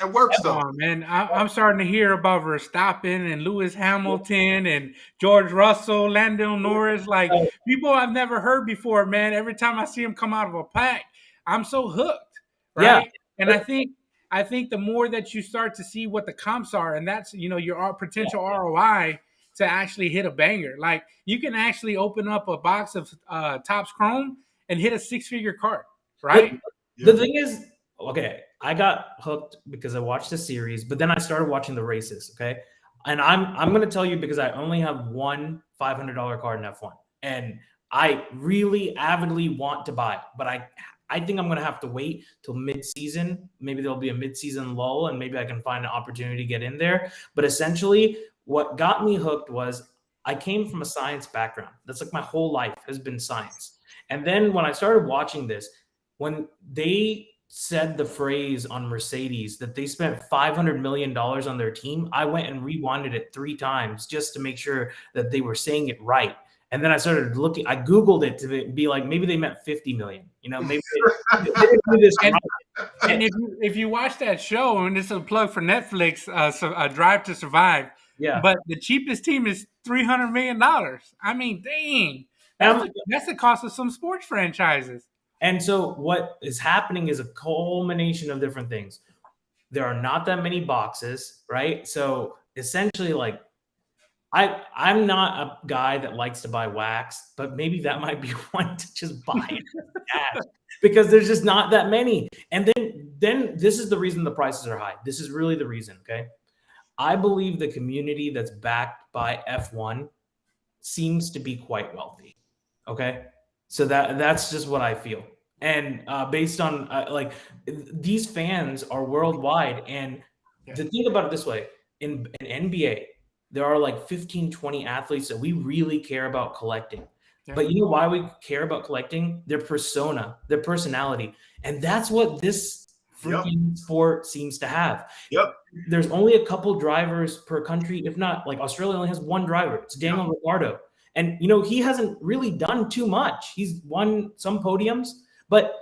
It works though. Oh, man, I'm starting to hear about Verstappen and Lewis Hamilton and George Russell, Lando Norris, like people I've never heard before, man. Every time I see them come out of a pack, I'm so hooked, right? Yeah. And I think the more that you start to see what the comps are, and that's, you know, your potential ROI to actually hit a banger. Like you can actually open up a box of Topps Chrome and hit a six-figure card, right? The thing is, okay, I got hooked because I watched the series, but then I started watching the races, okay? And I'm going to tell you because I only have one $500 card in F1, and I really avidly want to buy it, but I think I'm going to have to wait till mid-season. Maybe there'll be a mid-season lull, and maybe I can find an opportunity to get in there. But essentially, what got me hooked was I came from a science background. That's like my whole life has been science. And then when I started watching this, when they said the phrase on Mercedes that they spent $500 million on their team, I went and rewinded it 3 times just to make sure that they were saying it right. And then I started looking, I Googled it to be like, maybe they meant 50 million, you know, maybe they didn't do this right. And if you watch that show, and this is a plug for Netflix, Drive to Survive, yeah, but the cheapest team is $300 million. I mean, dang, that's the cost of some sports franchises. And so what is happening is a culmination of different things. There are not that many boxes, right? So essentially, like, I'm not a guy that likes to buy wax, but maybe that might be one to just buy it because there's just not that many. And then this is the reason the prices are high. This is really the reason, okay? I believe the community that's backed by F1 seems to be quite wealthy, okay? So that's just what I feel. And based on like these fans are worldwide. And to think about it this way, in NBA, there are like 15, 20 athletes that we really care about collecting. Yeah. But you know why we care about collecting? Their persona, their personality. And that's what this freaking sport seems to have. Yep. There's only a couple drivers per country. If not, like Australia only has one driver. It's Daniel Ricciardo. And, you know, he hasn't really done too much. He's won some podiums, but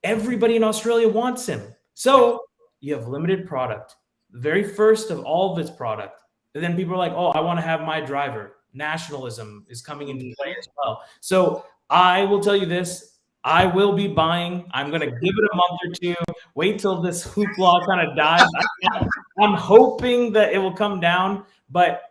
everybody in Australia wants him. So you have limited product, the very first of all of its product. And then people are like, oh, I want to have my driver. Nationalism is coming into play as well. So I will tell you this. I will be buying. I'm going to give it a month or two. Wait till this hoopla kind of dies. I'm hoping that it will come down. But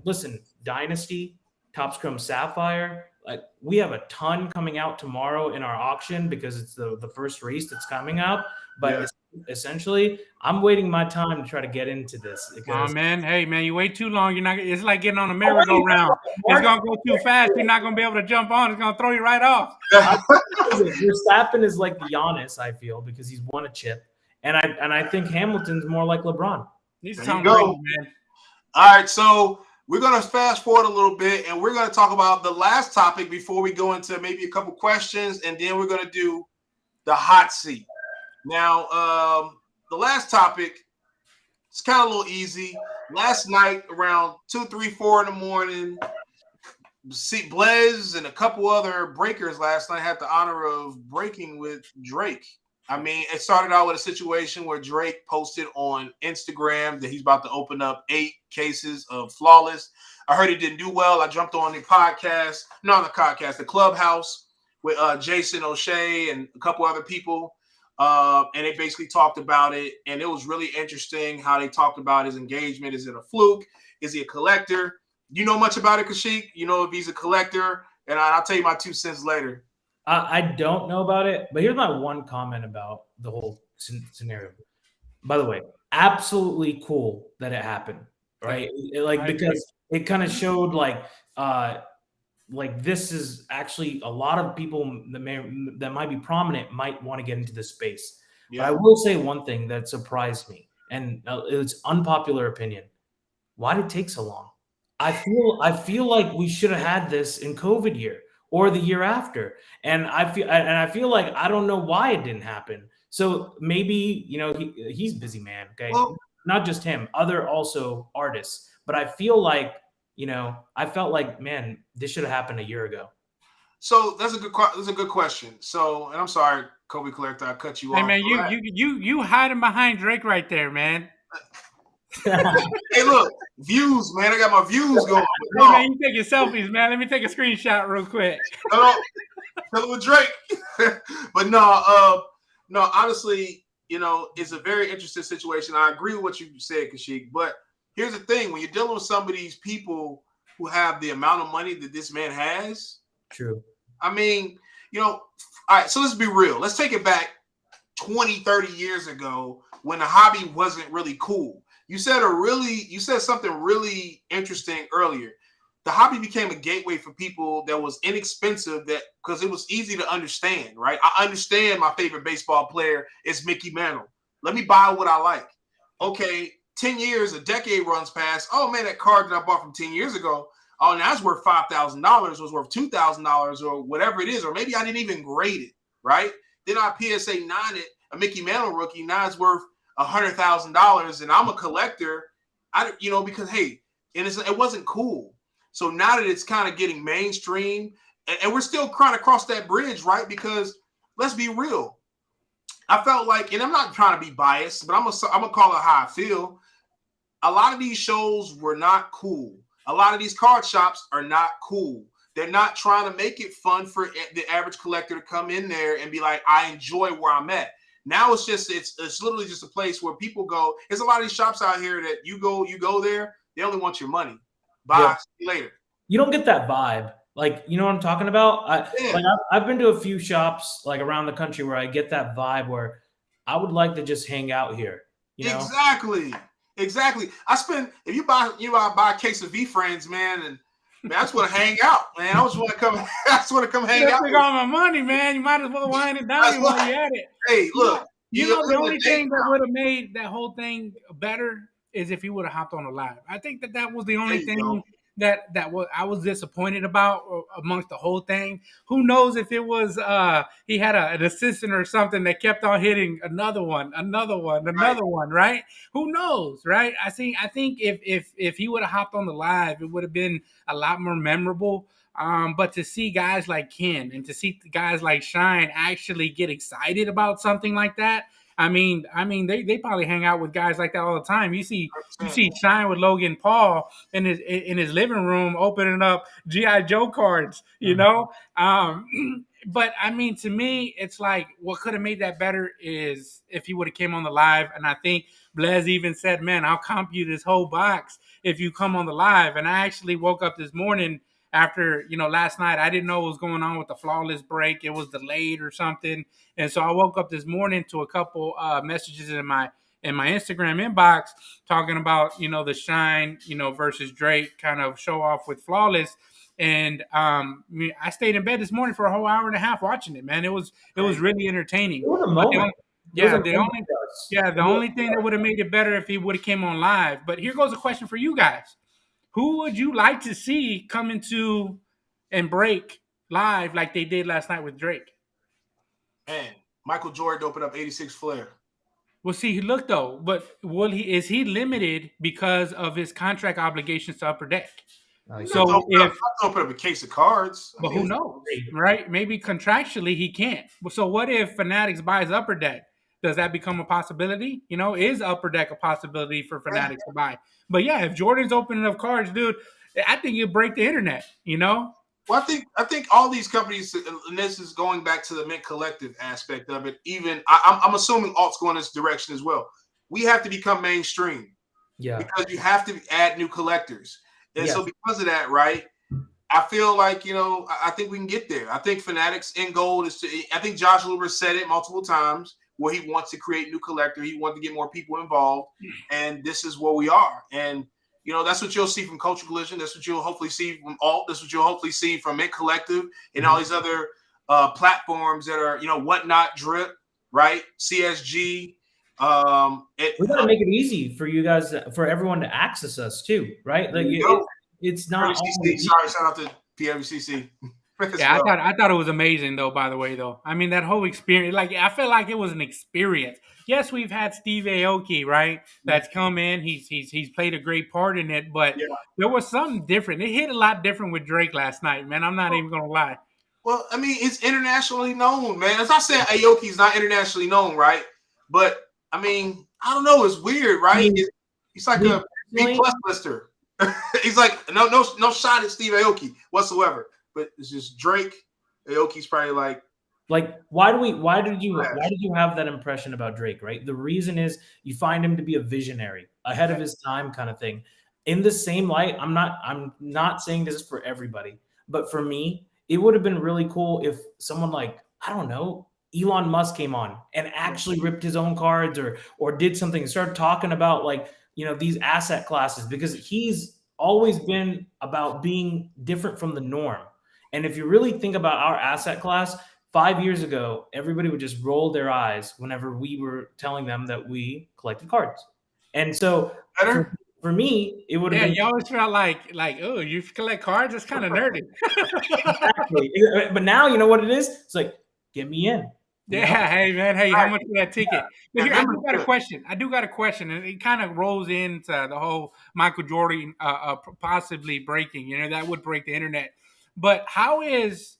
listen, Dynasty, Topps Chrome Sapphire, like we have a ton coming out tomorrow in our auction because it's the first race that's coming out. But essentially, I'm waiting my time to try to get into this Oh because man, hey man, you wait too long, you're not. It's like getting on a merry-go-round. It's Mark, gonna go too fast. You're not gonna be able to jump on. It's gonna throw you right off. Verstappen is like the Giannis, I feel, because he's won a chip, and I think Hamilton's more like LeBron. He's There you Tom go. Brady, man. All right, so we're going to fast forward a little bit, and we're going to talk about the last topic before we go into maybe a couple questions, and then we're going to do the hot seat. Now, the last topic, it's kind of a little easy. Last night around 2, 3, 4 in the morning, see Blez and a couple other breakers last night had the honor of breaking with Drake. I mean, it started out with a situation where Drake posted on Instagram that he's about to open up 8 cases of Flawless. I heard he didn't do well. I jumped on the podcast, the Clubhouse with Jason O'Shea and a couple other people. And they basically talked about it. And it was really interesting how they talked about his engagement. Is it a fluke? Is he a collector? You know much about it, Kaushik? You know if he's a collector? And I'll tell you my 2 cents later. I don't know about it, but here's my one comment about the whole scenario. By the way, absolutely cool that it happened, right? Because it kind of showed like this is actually a lot of people that might be prominent might want to get into this space. Yeah. But I will say one thing that surprised me, and it's unpopular opinion. Why did it take so long? I feel like we should have had this in COVID year or the year after. And I feel like I don't know why it didn't happen. So maybe, he's a busy man. Okay. Well, not just him, other also artists. But I feel like, I felt like, man, this should have happened a year ago. So that's a good question. So, and I'm sorry, Kobe Collector, I cut you off. Hey man, you hiding behind Drake right there, man. Hey, look, views, man. I got my views going. Hey, man, you taking selfies, man. Let me take a screenshot real quick. No, tell it with Drake. But no, honestly, it's a very interesting situation. I agree with what you said, Kaushik. But here's the thing. When you're dealing with some of these people who have the amount of money that this man has. True. I mean, all right, so let's be real. Let's take it back 20, 30 years ago when the hobby wasn't really cool. You said something really interesting earlier. The hobby became a gateway for people that was inexpensive because it was easy to understand, right? I understand my favorite baseball player is Mickey Mantle. Let me buy what I like. Okay, 10 years, a decade runs past. Oh, man, that card that I bought from 10 years ago, oh, now it's worth $5,000, was worth $2,000 or whatever it is, or maybe I didn't even grade it, right? Then I PSA 9 it, a Mickey Mantle rookie, now it's worth $100,000, and I'm a collector, because hey, and it wasn't cool. So now that it's kind of getting mainstream, and we're still trying to cross that bridge, right? Because let's be real, I felt like, and I'm not trying to be biased, but I'm gonna call it how I feel. A lot of these shows were not cool. A lot of these card shops are not cool. They're not trying to make it fun for the average collector to come in there and be like, I enjoy where I'm at. Now it's literally just a place where people go. There's a lot of these shops out here that you go there, they only want your money. Bye, see you later. You don't get that vibe. Like, you know what I'm talking about? I've been to a few shops like around the country where I get that vibe where I would like to just hang out here. Exactly. If you buy a case of V-Friends, man, and man, I just want to hang out, man. I just want to come hang out. Take all my money, man. You might as well wind it down while you're at it. Hey, look. The only thing that would have made that whole thing better is if he would have hopped on the live. I think that was the only thing that I was disappointed about amongst the whole thing. Who knows if it was he had an assistant or something that kept on hitting another one, right? Who knows, right? I think if he would have hopped on the live, it would have been a lot more memorable. But to see guys like Ken and to see guys like Shine actually get excited about something like that, I mean, they probably hang out with guys like that all the time. You see Shine with Logan Paul in his living room opening up G.I. Joe cards, you know. But I mean, to me, it's like what could have made that better is if he would have came on the live. And I think Blez even said, "Man, I'll comp you this whole box if you come on the live." And I actually woke up this morning. after, last night, I didn't know what was going on with the flawless break. It was delayed or something. And so I woke up this morning to a couple messages in my Instagram inbox talking about, the Shine, versus Drake kind of show off with flawless. And I stayed in bed this morning for a whole hour and a half watching it, man. It was really entertaining. It was a moment. The only thing that would have made it better if he would have came on live. But here goes a question for you guys. Who would you like to see come into and break live like they did last night with Drake? Man, Michael Jordan opened up 86 Flair. Well, see, look though, but is he limited because of his contract obligations to Upper Deck? So if open up a case of cards, but who knows, right? Maybe contractually he can't. So what if Fanatics buys Upper Deck? Does that become a possibility? Is Upper Deck a possibility for Fanatics to buy? But yeah, if Jordan's opening up cards, dude, I think you'll break the internet. Well, I think all these companies, and this is going back to the Mint Collective aspect of it. Even I'm assuming Alt's going this direction as well. We have to become mainstream, because you have to add new collectors. And so because of that, right, I feel like, I think we can get there. I think Fanatics' end goal is I think Josh Luber said it multiple times where he wants to create new collector. He wants to get more people involved. And this is where we are. And, that's what you'll see from Culture Collision. That's what you'll hopefully see from Alt. That's what you'll hopefully see from Mint Collective and all these other platforms that are, Whatnot, Drip, right? CSG. We got to make it easy for you guys, for everyone to access us too, right? Like it's not. Sorry, shout out to PWCC. Yeah, I thought it was amazing though. By the way, though, I mean that whole experience. Like I felt like it was an experience. Yes, we've had Steve Aoki, right? That's come in. He's played a great part in it, but there was something different. It hit a lot different with Drake last night, man. I'm not even gonna lie. Well, I mean, it's internationally known, man. As I said, Aoki's not internationally known, right? But I mean, I don't know. It's weird, right? He's like a B+ lister. He's like no shot at Steve Aoki whatsoever. But it's just Drake. Aoki's probably like why did you have that impression about Drake, right? The reason is you find him to be a visionary, ahead of his time kind of thing. In the same light, I'm not saying this is for everybody, but for me, it would have been really cool if someone like, I don't know, Elon Musk came on and actually ripped his own cards or did something and started talking about these asset classes, because he's always been about being different from the norm. And if you really think about our asset class, 5 years ago, everybody would just roll their eyes whenever we were telling them that we collected cards. And so for me, it would have been. You always felt like, oh, you collect cards? It's kind of nerdy. Exactly. But now, you know what it is? It's like, get me in. Hey, man. Hey, how much for that ticket? But here, I do got a question. And it kind of rolls into the whole Michael Jordan possibly breaking. That would break the internet. But how is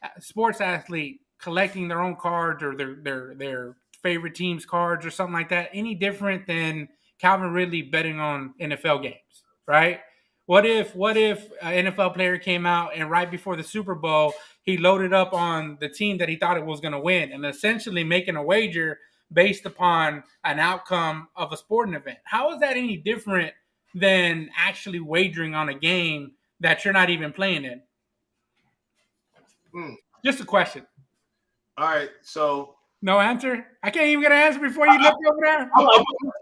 a sports athlete collecting their own cards or their favorite team's cards or something like that any different than Calvin Ridley betting on NFL games, right? What if an NFL player came out and right before the Super Bowl, he loaded up on the team that he thought it was going to win and essentially making a wager based upon an outcome of a sporting event? How is that any different than actually wagering on a game that you're not even playing in? Just a question. All right, so no answer. I can't even get an answer before you look over there. I'm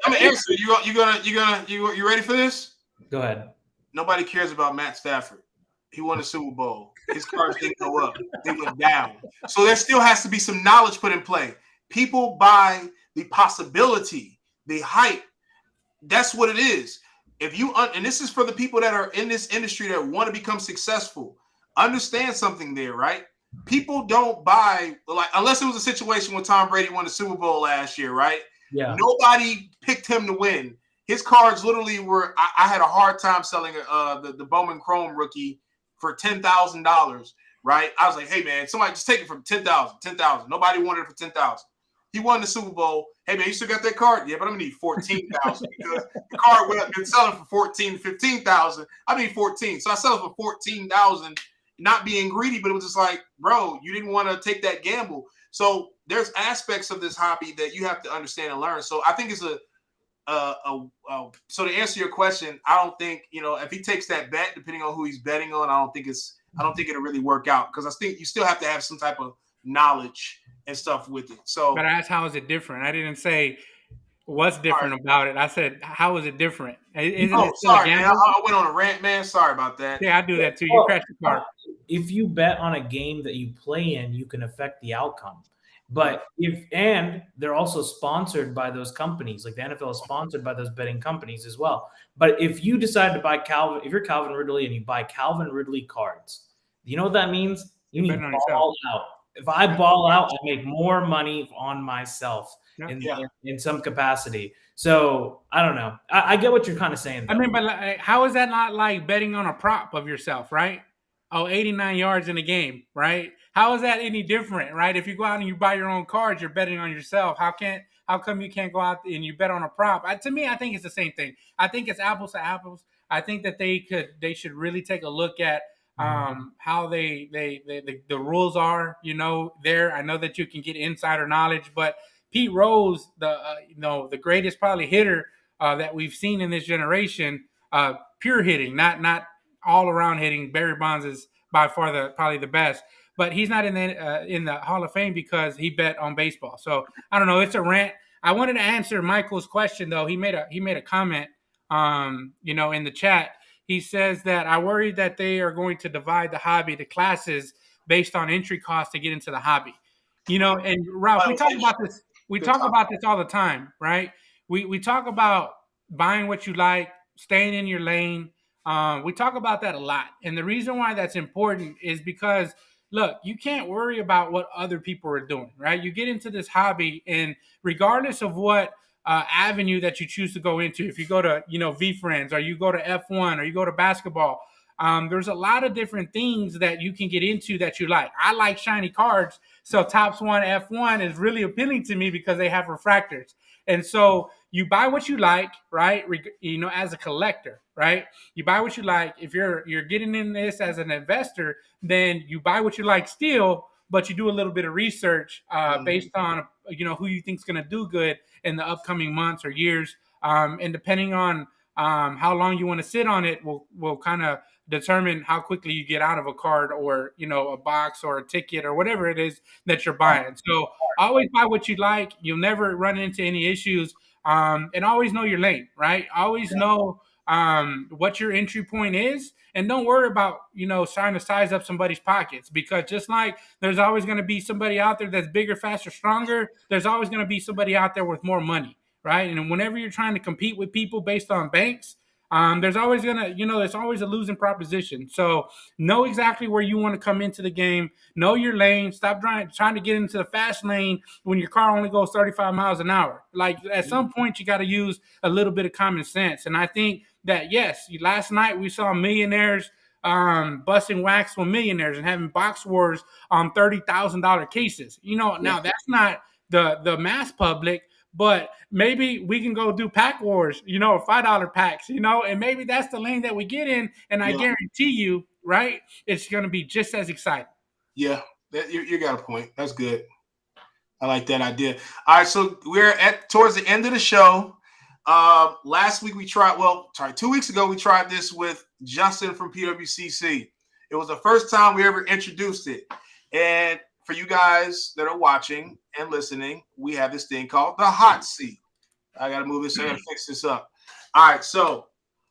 gonna answer. You ready for this? Go ahead. Nobody cares about Matt Stafford. He won the Super Bowl. His cards didn't go up; they went down. So there still has to be some knowledge put in play. People buy the possibility, the hype. That's what it is. If you and this is for the people that are in this industry that want to become successful. Understand something there, right? People don't buy unless it was a situation when Tom Brady won the Super Bowl last year, right? Yeah. Nobody picked him to win. His cards literally were. I had a hard time selling the Bowman Chrome rookie for $10,000, right? I was like, hey man, somebody just take it for $10,000. Nobody wanted it for $10,000. He won the Super Bowl. Hey man, you still got that card? Yeah, but I'm gonna need $14,000 because the card would have been selling for $14,000, $15,000. I need $14,000, so I sell it for $14,000. Not being greedy, but it was just like, bro, you didn't want to take that gamble. So there's aspects of this hobby that you have to understand and learn. So I think so to answer your question, I don't think, if he takes that bet, depending on who he's betting on, I don't think it'll really work out, because I think you still have to have some type of knowledge and stuff with it. So, But I asked, how is it different? I didn't say what's different right. about it. I said, how is it different? Isn't Oh, it still a sorry, man. gamble? I went on a rant, man. Sorry about that. Yeah, I do that too. You Well, crash the car. if you bet on a game that you play in, you can affect the outcome. But they're also sponsored by those companies, like the NFL is sponsored by those betting companies as well. But if you decide to buy if you're Calvin Ridley and you buy Calvin Ridley cards, you know what that means? You need to betting on yourself. ball out. If I ball out, I make more money on myself in some capacity. So I don't know. I get what you're kind of saying, though. I mean, but like, how is that not like betting on a prop of yourself, right? Oh, 89 yards in a game, right? How is that any different, right? If you go out and you buy your own cards, you're betting on yourself. How come you can't go out and you bet on a prop? To me, I think it's the same thing. I think it's apples to apples. I think that they should really take a look at how the rules are, there. I know that you can get insider knowledge, but Pete Rose, the greatest probably hitter that we've seen in this generation, pure hitting, not all around hitting. Barry Bonds is by far probably the best, but he's not in the Hall of Fame because he bet on baseball. So I don't know. It's a rant. I wanted to answer Michael's question though. He made a comment, in the chat. He says that I worry that they are going to divide the hobby to classes based on entry costs to get into the hobby. And Ralph, we talk about this. We talk about this all the time, right? We talk about buying what you like, staying in your lane. We talk about that a lot. And the reason why that's important is because, look, you can't worry about what other people are doing, right? You get into this hobby, and regardless of what avenue that you choose to go into, if you go to, V-Friends, or you go to F1, or you go to basketball, there's a lot of different things that you can get into that you like. I like shiny cards, so Topps One F1 is really appealing to me because they have refractors. And so you buy what you like, right? As a collector, right? You buy what you like. If you're getting in this as an investor, then you buy what you like still, but you do a little bit of research based on who you think is going to do good in the upcoming months or years, and depending on how long you want to sit on it will kind of determine how quickly you get out of a card, or a box or a ticket or whatever it is that you're buying. So always buy what you like. You'll never run into any issues, and always know your lane, right? Always know what your entry point is, and don't worry about trying to size up somebody's pockets, because just like there's always going to be somebody out there that's bigger, faster, stronger, there's always going to be somebody out there with more money, right? And whenever you're trying to compete with people based on banks, there's always there's always a losing proposition. So know exactly where you want to come into the game. Know your lane. Stop trying to get into the fast lane when your car only goes 35 miles an hour. Like, at some point, you got to use a little bit of common sense. And I think that, yes, last night we saw millionaires busting wax with millionaires and having box wars on $30,000 cases. Now that's not the mass public, but maybe we can go do pack wars, $5 packs, and maybe that's the lane that we get in. And I guarantee you, right, it's going to be just as exciting. Yeah, you got a point. That's good. I like that idea. All right, so we're towards the end of the show. Last week 2 weeks ago, we tried this with Justin from PWCC. It was the first time we ever introduced it. And for you guys that are watching and listening, we have this thing called the hot seat. I got to move this. I got to fix this up. All right. So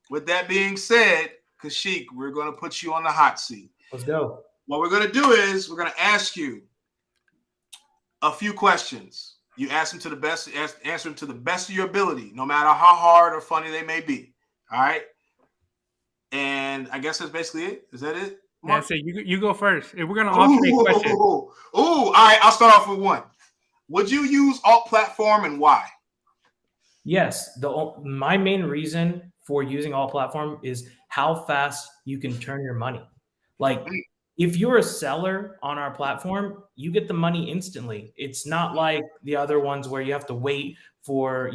with that being said, Kaushik, we're going to put you on the hot seat. Let's go. What we're going to do is we're going to ask you a few questions. You answer them to the best of your ability, no matter how hard or funny they may be. All right. And I guess that's basically it. Is that it? Yeah, so you go first. We're going to alternate questions. Ooh, all right. I'll start off with one. Would you use alt platform, and why? Yes. My main reason for using alt platform is how fast you can turn your money. Like, if you're a seller on our platform, you get the money instantly. It's not like the other ones where you have to wait for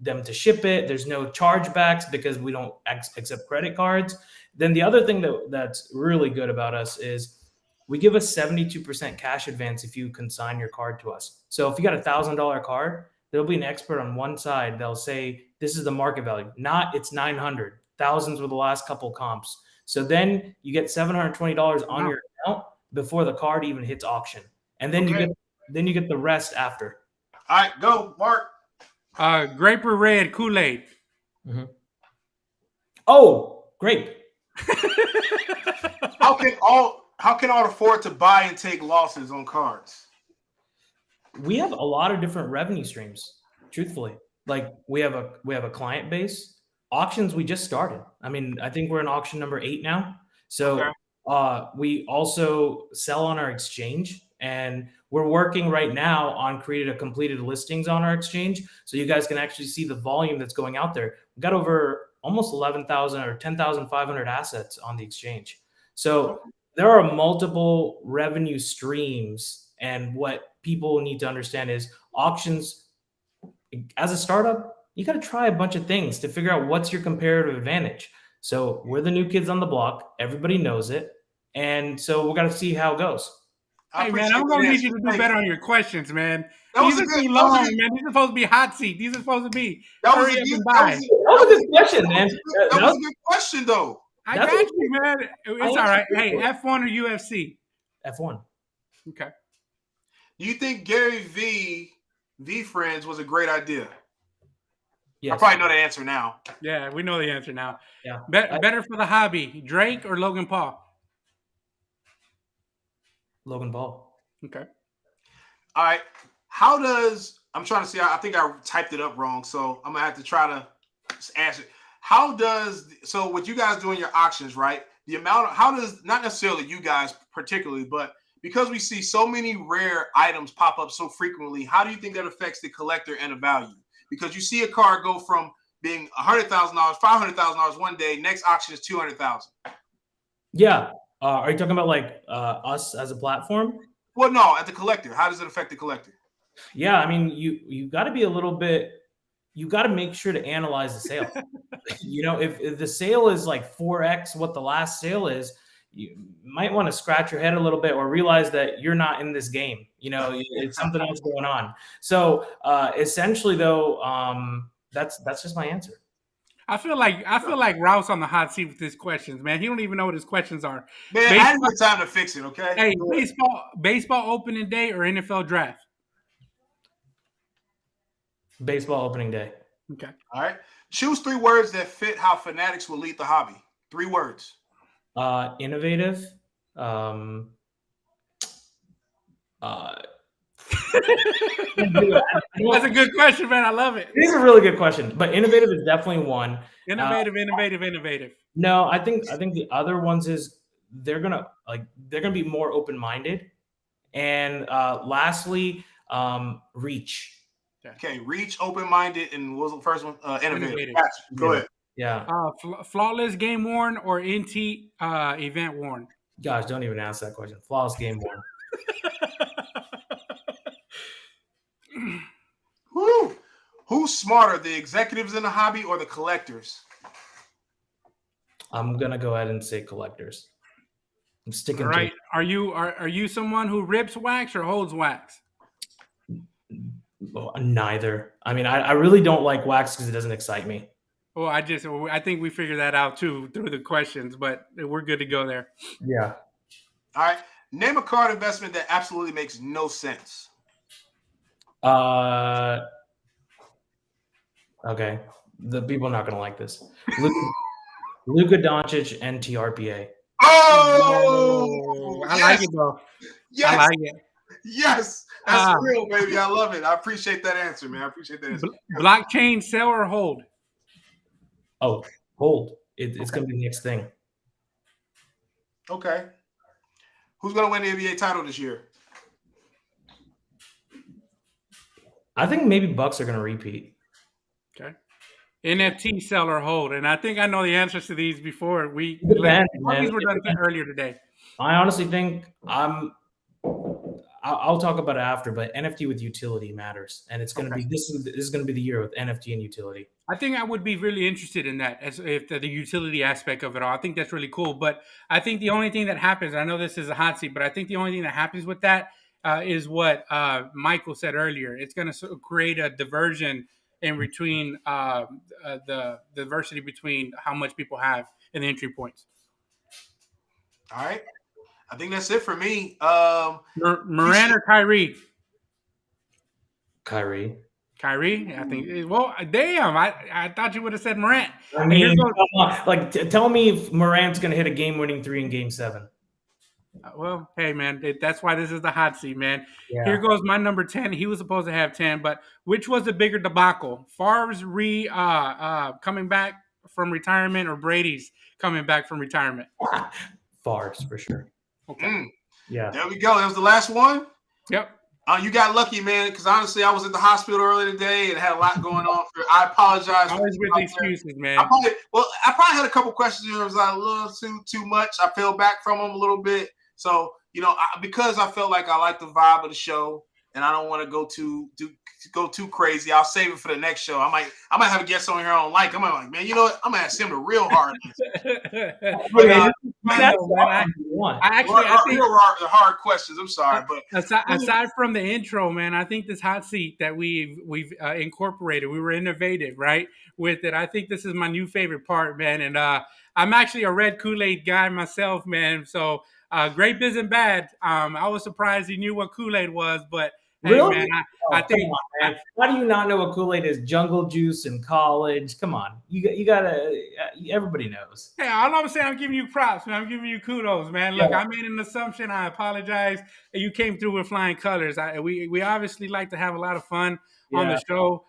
them to ship it. There's no chargebacks because we don't accept credit cards. Then the other thing that's really good about us is we give a 72% cash advance if you consign your card to us. So if you got $1,000 card, there'll be an expert on one side. They'll say, this is the market value. Not it's 900. Thousands were the last couple comps. So then you get $720 on your account before the card even hits auction, and then you get the rest after. All right, go, Mark. Grape or red Kool-Aid? Mm-hmm. Oh, grape. How can all afford to buy and take losses on cards? We have a lot of different revenue streams. Truthfully, like we have a client base. Auctions we just started. I mean, I think we're in auction number 8 now. So we also sell on our exchange, and we're working right now on creating a completed listings on our exchange, so you guys can actually see the volume that's going out there. We've got over almost 11,000 or 10,500 assets on the exchange. So there are multiple revenue streams, and what people need to understand is auctions, as a startup, you got to try a bunch of things to figure out what's your comparative advantage. So we're the new kids on the block. Everybody knows it. And so we're going to see how it goes. Hey, man, I'm going to need you to do better on your questions, man. These are too long, man. These are supposed to be hot seat. These are supposed to be hurry up and buy. That was a good question, man. That was a good question, though. I got you, man. It's all right. Hey, F1 or UFC? F1. Okay. Do you think Gary V Friends was a great idea? Yes. I probably know the answer now. Yeah, we know the answer now. Yeah. Better for the hobby, Drake or Logan Paul? Logan Paul. Okay. All right. I'm trying to see, I think I typed it up wrong, so I'm going to have to try to answer it. So what you guys do in your auctions, right? Not necessarily you guys particularly, but because we see so many rare items pop up so frequently, how do you think that affects the collector and the value? Because you see a card go from being $100,000, $500,000 one day, next auction is $200,000. Yeah. Are you talking about like us as a platform? Well, no, at the collector. How does it affect the collector? Yeah, I mean, you got to be a little bit. You got to make sure to analyze the sale. If the sale is like 4x what the last sale is, you might want to scratch your head a little bit or realize that you're not in this game. It's something else going on. So essentially, though, that's just my answer. I feel like Rouse on the hot seat with his questions, man. He don't even know what his questions are. Man, I had no time to fix it. Okay. Hey, baseball opening day or NFL draft? Baseball opening day. Okay. All right. Choose 3 words that fit how fanatics will lead the hobby. 3 words. Innovative. That's a good question, man. I love it. It is a really good question, but innovative is definitely one. Innovative. No, I think the other ones is they're gonna be more open-minded, and lastly, reach. Okay, reach, open-minded, and what was the first one? Innovative. Go ahead. Yeah. Flawless game worn or NT event worn? Gosh, don't even ask that question. Flawless game worn. Woo! Who's smarter, the executives in the hobby or the collectors? I'm gonna go ahead and say collectors. I'm sticking. All right. Are you someone who rips wax or holds wax? Neither. I mean, I really don't like wax because it doesn't excite me. Well, I think we figured that out too through the questions, but we're good to go there. Yeah. All right. Name a card investment that absolutely makes no sense. Okay. The people are not gonna like this. Luka Doncic and TRPA. Oh, I like it though. Yes. I like it. Yes. That's real, baby. I love it. I appreciate that answer, man. I appreciate that answer. Blockchain, sell or hold? Oh, hold. It's going to be the next thing. Okay. Who's going to win the NBA title this year? I think maybe Bucks are going to repeat. Okay. NFT, sell or hold? And I think I know the answers to these before. These were done earlier today. I honestly think I'll talk about it after, but NFT with utility matters, and it's going to be this is going to be the year with NFT and utility. I think I would be really interested in that, as if the utility aspect of it all. I think that's really cool. But I think the only thing that happens, I know this is a hot seat, but I think the only thing that happens with that is what Michael said earlier. It's going to create a diversion in between the diversity between how much people have in the entry points. All right. I think that's it for me. Moran or Kyrie? Kyrie. Kyrie, I think. Well, damn, I thought you would have said Morant. I mean, tell me if Morant's going to hit a game-winning 3 in Game 7. Well, hey, man, that's why this is the hot seat, man. Yeah. Here goes my number 10. He was supposed to have 10, but which was the bigger debacle? Favre's coming back from retirement or Brady's coming back from retirement? Favre's for sure. Okay. Yeah. There we go. That was the last one? Yep. You got lucky, man, because honestly, I was at the hospital earlier today and had a lot going on. I apologize. Always with the excuses, man. I probably had a couple questions that was like a little too much. I fell back from them a little bit. So, because I felt like I like the vibe of the show and I don't want to go too crazy, I'll save it for the next show. I might have a guest on here I don't like. I'm like, man, you know what? I'm gonna ask him the real hard answer. I think the hard questions. I'm sorry, but aside from the intro, man, I think this hot seat that we've incorporated, we were innovative, right, with it. I think this is my new favorite part, man, and I'm actually a red Kool-Aid guy myself, man. So great biz and bad. I was surprised he knew what Kool-Aid was, but hey, really? Man, I think. Come on, man. How do you not know what Kool-Aid is? Jungle juice in college. Come on, you gotta. Everybody knows. Hey, all I'm saying, I'm giving you props, man. I'm giving you kudos, man. Look, I made an assumption. I apologize. You came through with flying colors. We obviously like to have a lot of fun on the show.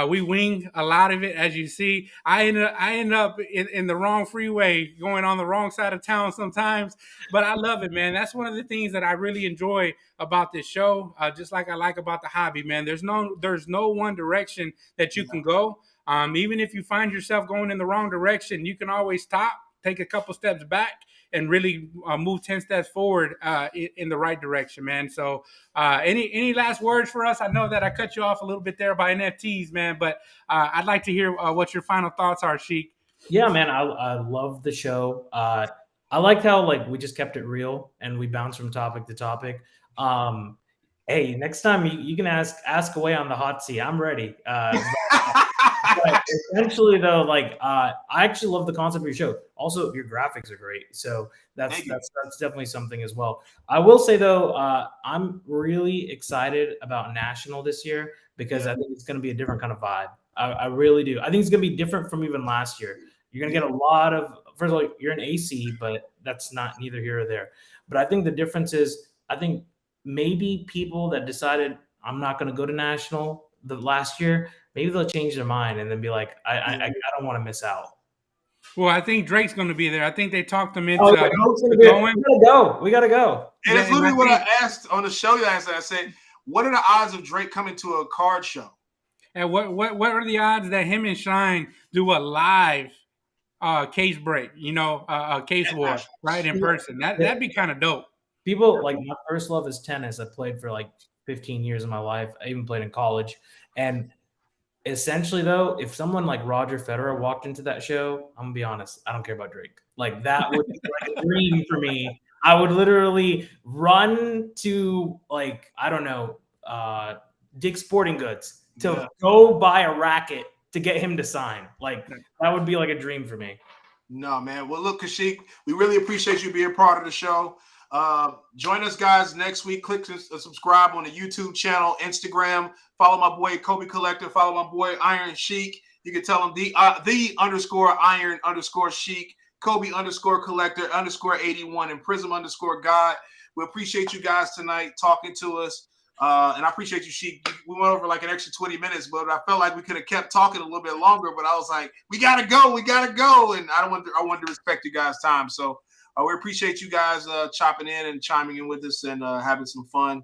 We wing a lot of it, as you see. I end up in the wrong freeway, going on the wrong side of town sometimes, but I love it, man. That's one of the things that I really enjoy about this show, just like I like about the hobby, man. There's no one direction that you can go. Even if you find yourself going in the wrong direction, you can always stop, take a couple steps back, and really move 10 steps forward in the right direction, man. So any last words for us? I know that I cut you off a little bit there by NFTs, man, but I'd like to hear what your final thoughts are, Sheik. Yeah, man, I love the show. I liked how we just kept it real and we bounced from topic to topic. Hey, next time you can ask away on the hot seat. I'm ready. But essentially, though, I actually love the concept of your show. Also, your graphics are great, so that's definitely something as well. I will say though, I'm really excited about National this year because I think it's going to be a different kind of vibe. I really do. I think it's going to be different from even last year. You're going to get a lot of. First of all, you're an AC, but that's not neither here or there. But I think the difference is, I think maybe people that decided I'm not going to go to National the last year, maybe they'll change their mind and then be like, I don't want to miss out. Well, I think Drake's going to be there. I think they talked him into going. We got to go. And it's literally what I asked on the show last night. I said, what are the odds of Drake coming to a card show? And what are the odds that him and Shine do a live case break, a case war, right, in person? That'd be kind of dope. People, my first love is tennis. I played for 15 years of my life. I even played in college. And essentially, though, if someone like Roger Federer walked into that show, I'm going to be honest, I don't care about Drake. That would be a dream for me. I would literally run to, I don't know, Dick's Sporting Goods to go buy a racket to get him to sign. That would be a dream for me. No, man. Well, look, Kaushik, we really appreciate you being part of the show. Join us, guys, next week. Click and subscribe on the YouTube channel, Instagram. Follow my boy Kobe Collector. Follow my boy Iron Sheik. You can tell him the _Iron_Sheik, Kobe _Collector _81, and Prizm _God. We appreciate you guys tonight talking to us. And I appreciate you, Sheik. We went over an extra 20 minutes, but I felt like we could have kept talking a little bit longer. But I was like, we gotta go, and I wanted to respect you guys' time. So we appreciate you guys chopping in and chiming in with us and having some fun.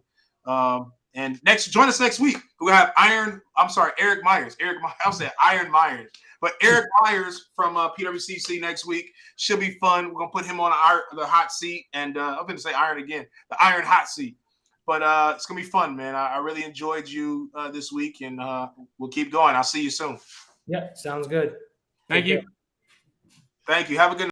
And join us next week. We have Eric Myers. I'll say Iron Myers, but Eric Myers from PWCC next week should be fun. We're gonna put him on the hot seat, and I'm gonna say Iron again, the Iron hot seat. But it's going to be fun, man. I really enjoyed you this week, and we'll keep going. I'll see you soon. Yeah, sounds good. Thank you. Thank you. Have a good night.